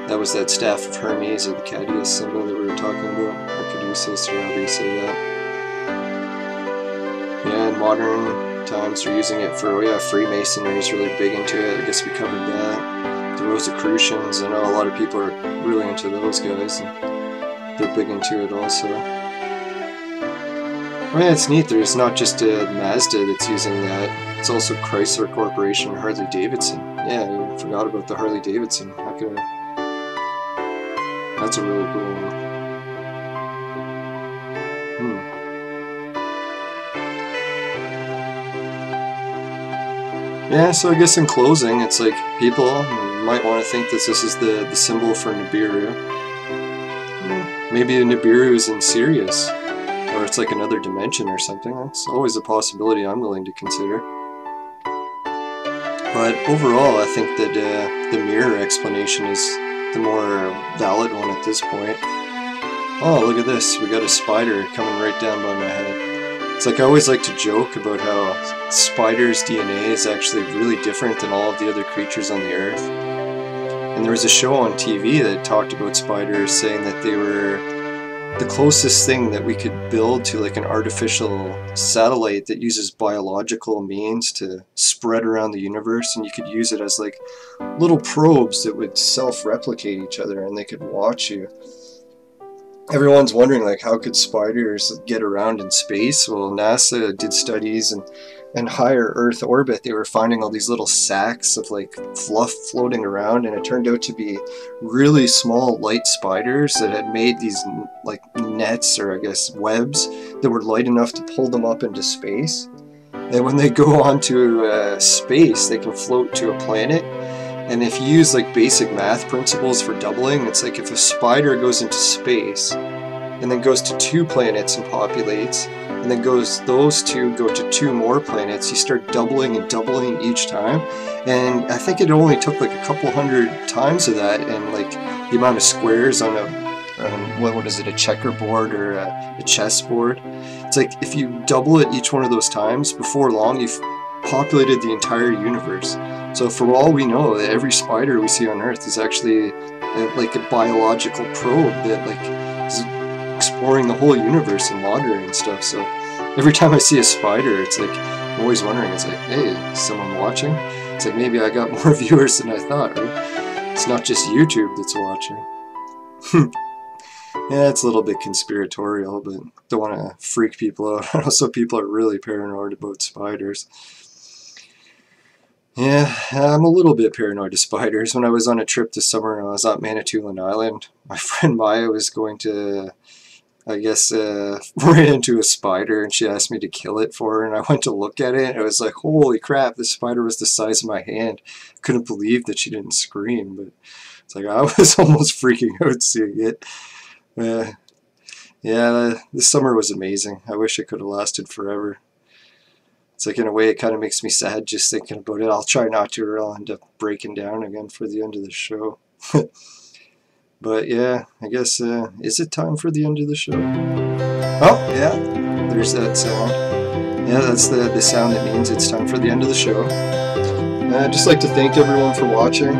That was that staff of Hermes, or the Caduceus symbol that we were talking about, or Caduceus, or however you say that. Yeah, in modern times they're using it for, oh yeah, Freemasonry is really big into it. I guess we covered that. The Rosicrucians, I know a lot of people are really into those guys, and they're big into it also. Oh yeah, it's neat, there's not just Mazda that's using that, it's also Chrysler Corporation and Harley Davidson. Yeah, I forgot about the Harley Davidson. How could I? That's a really cool one. Yeah, so I guess in closing, it's like, people might want to think that this is the symbol for Nibiru. Maybe Nibiru is in Sirius, or it's like another dimension or something. That's always a possibility I'm willing to consider. But overall, I think that the mirror explanation is the more valid one at this point. Oh, look at this, we got a spider coming right down by my head. It's like, I always like to joke about how spiders' DNA is actually really different than all of the other creatures on the earth. And there was a show on TV that talked about spiders, saying that they were the closest thing that we could build to like an artificial satellite that uses biological means to spread around the universe, and you could use it as like little probes that would self-replicate each other and they could watch you. Everyone's wondering, like, how could spiders get around in space? Well, NASA did studies, and in higher Earth orbit they were finding all these little sacks of like fluff floating around, and it turned out to be really small light spiders that had made these like nets, or I guess webs, that were light enough to pull them up into space. And when they go onto space, they can float to a planet. And if you use like basic math principles for doubling, it's like if a spider goes into space and then goes to 2 planets and populates, and then those 2 go to 2 more planets, you start doubling and doubling each time. And I think it only took like a couple hundred times of that, and like the amount of squares on what is it, a checkerboard or a chessboard. It's like if you double it each one of those times, before long you've populated the entire universe. So for all we know, every spider we see on Earth is actually like a biological probe that like is exploring the whole universe and monitoring and stuff. So every time I see a spider, it's like, I'm always wondering, it's like, hey, is someone watching? It's like, maybe I got more viewers than I thought, right? It's not just YouTube that's watching. Yeah, it's a little bit conspiratorial, but don't want to freak people out. Also, people are really paranoid about spiders. Yeah, I'm a little bit paranoid of spiders. When I was on a trip this summer and I was at Manitoulin Island, my friend Maya was going to, I guess, ran into a spider, and she asked me to kill it for her, and I went to look at it, and I was like, holy crap, this spider was the size of my hand. Couldn't believe that she didn't scream, but it's like, I was almost freaking out seeing it. Yeah, this summer was amazing. I wish it could have lasted forever. It's like, in a way, it kind of makes me sad just thinking about it. I'll try not to, or I'll end up breaking down again for the end of the show. But yeah, I guess, is it time for the end of the show? Oh, yeah, there's that sound. Yeah, that's the sound that means it's time for the end of the show. I'd just like to thank everyone for watching.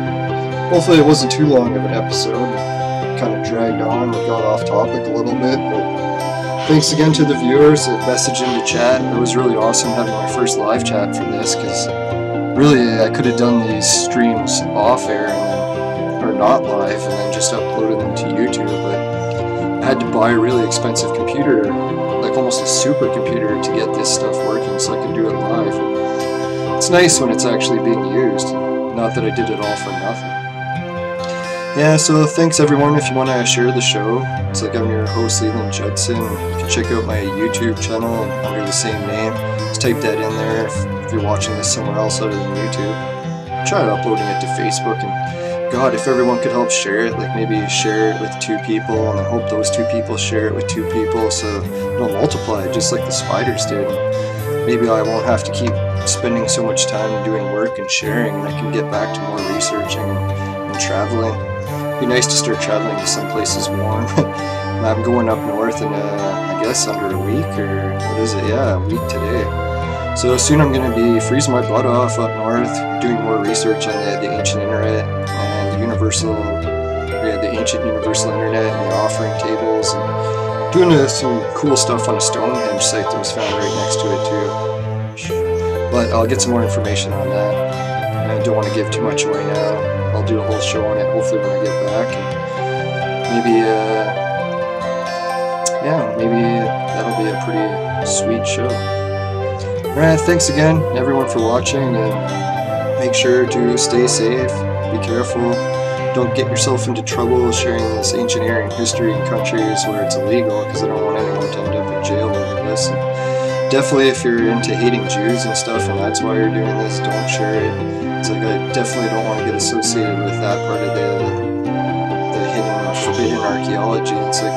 Hopefully it wasn't too long of an episode. It kind of dragged on and got off topic a little bit, but thanks again to the viewers that messaged into chat. It was really awesome having my first live chat for this, because really I could have done these streams off air and then, or not live, and then just uploaded them to YouTube, but I had to buy a really expensive computer, like almost a supercomputer, to get this stuff working so I could do it live. it's nice when it's actually being used, not that I did it all for nothing. Yeah, so thanks everyone. If you want to share the show, it's like I'm your host, LELAND JUDSYN. You can check out my YouTube channel under the same name. Just type that in there if you're watching this somewhere else other than YouTube. Try uploading it to Facebook, and God, if everyone could help share it, like maybe share it with 2 people, and then hope those 2 people share it with 2 people, so it'll multiply just like the spiders did. Maybe I won't have to keep spending so much time doing work and sharing, and I can get back to more researching and traveling. It'd be nice to start traveling to some places warm. I'm going up north in I guess under a week, or what is it? Yeah, a week today. So soon I'm going to be freezing my butt off up north, doing more research on the ancient internet and the ancient universal internet and the offering tables, and doing some cool stuff on a Stonehenge site that was found right next to it too. But I'll get some more information on that. I don't want to give too much away now. I'll do a whole show on it hopefully when I get back, and maybe yeah, maybe that'll be a pretty sweet show. Alright, thanks again everyone for watching, and make sure to stay safe, be careful, don't get yourself into trouble sharing this ancient Aryan history in countries where it's illegal, because I don't want anyone to end up in jail over this. And definitely if you're into hating Jews and stuff and that's why you're doing this, don't share it. It's like I definitely don't want to get associated with that part of the hidden, forbidden archaeology. It's like,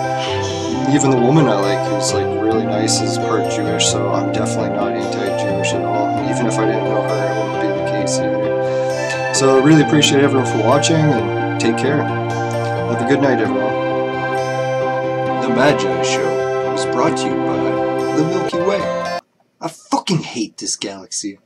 even the woman I like who's like really nice is part Jewish, so I'm definitely not anti-Jewish at all. And even if I didn't know her, it wouldn't be the case either. So I really appreciate everyone for watching, and take care. Have a good night, everyone. The MAGI Show was brought to you by the Milky Way. I fucking hate this galaxy.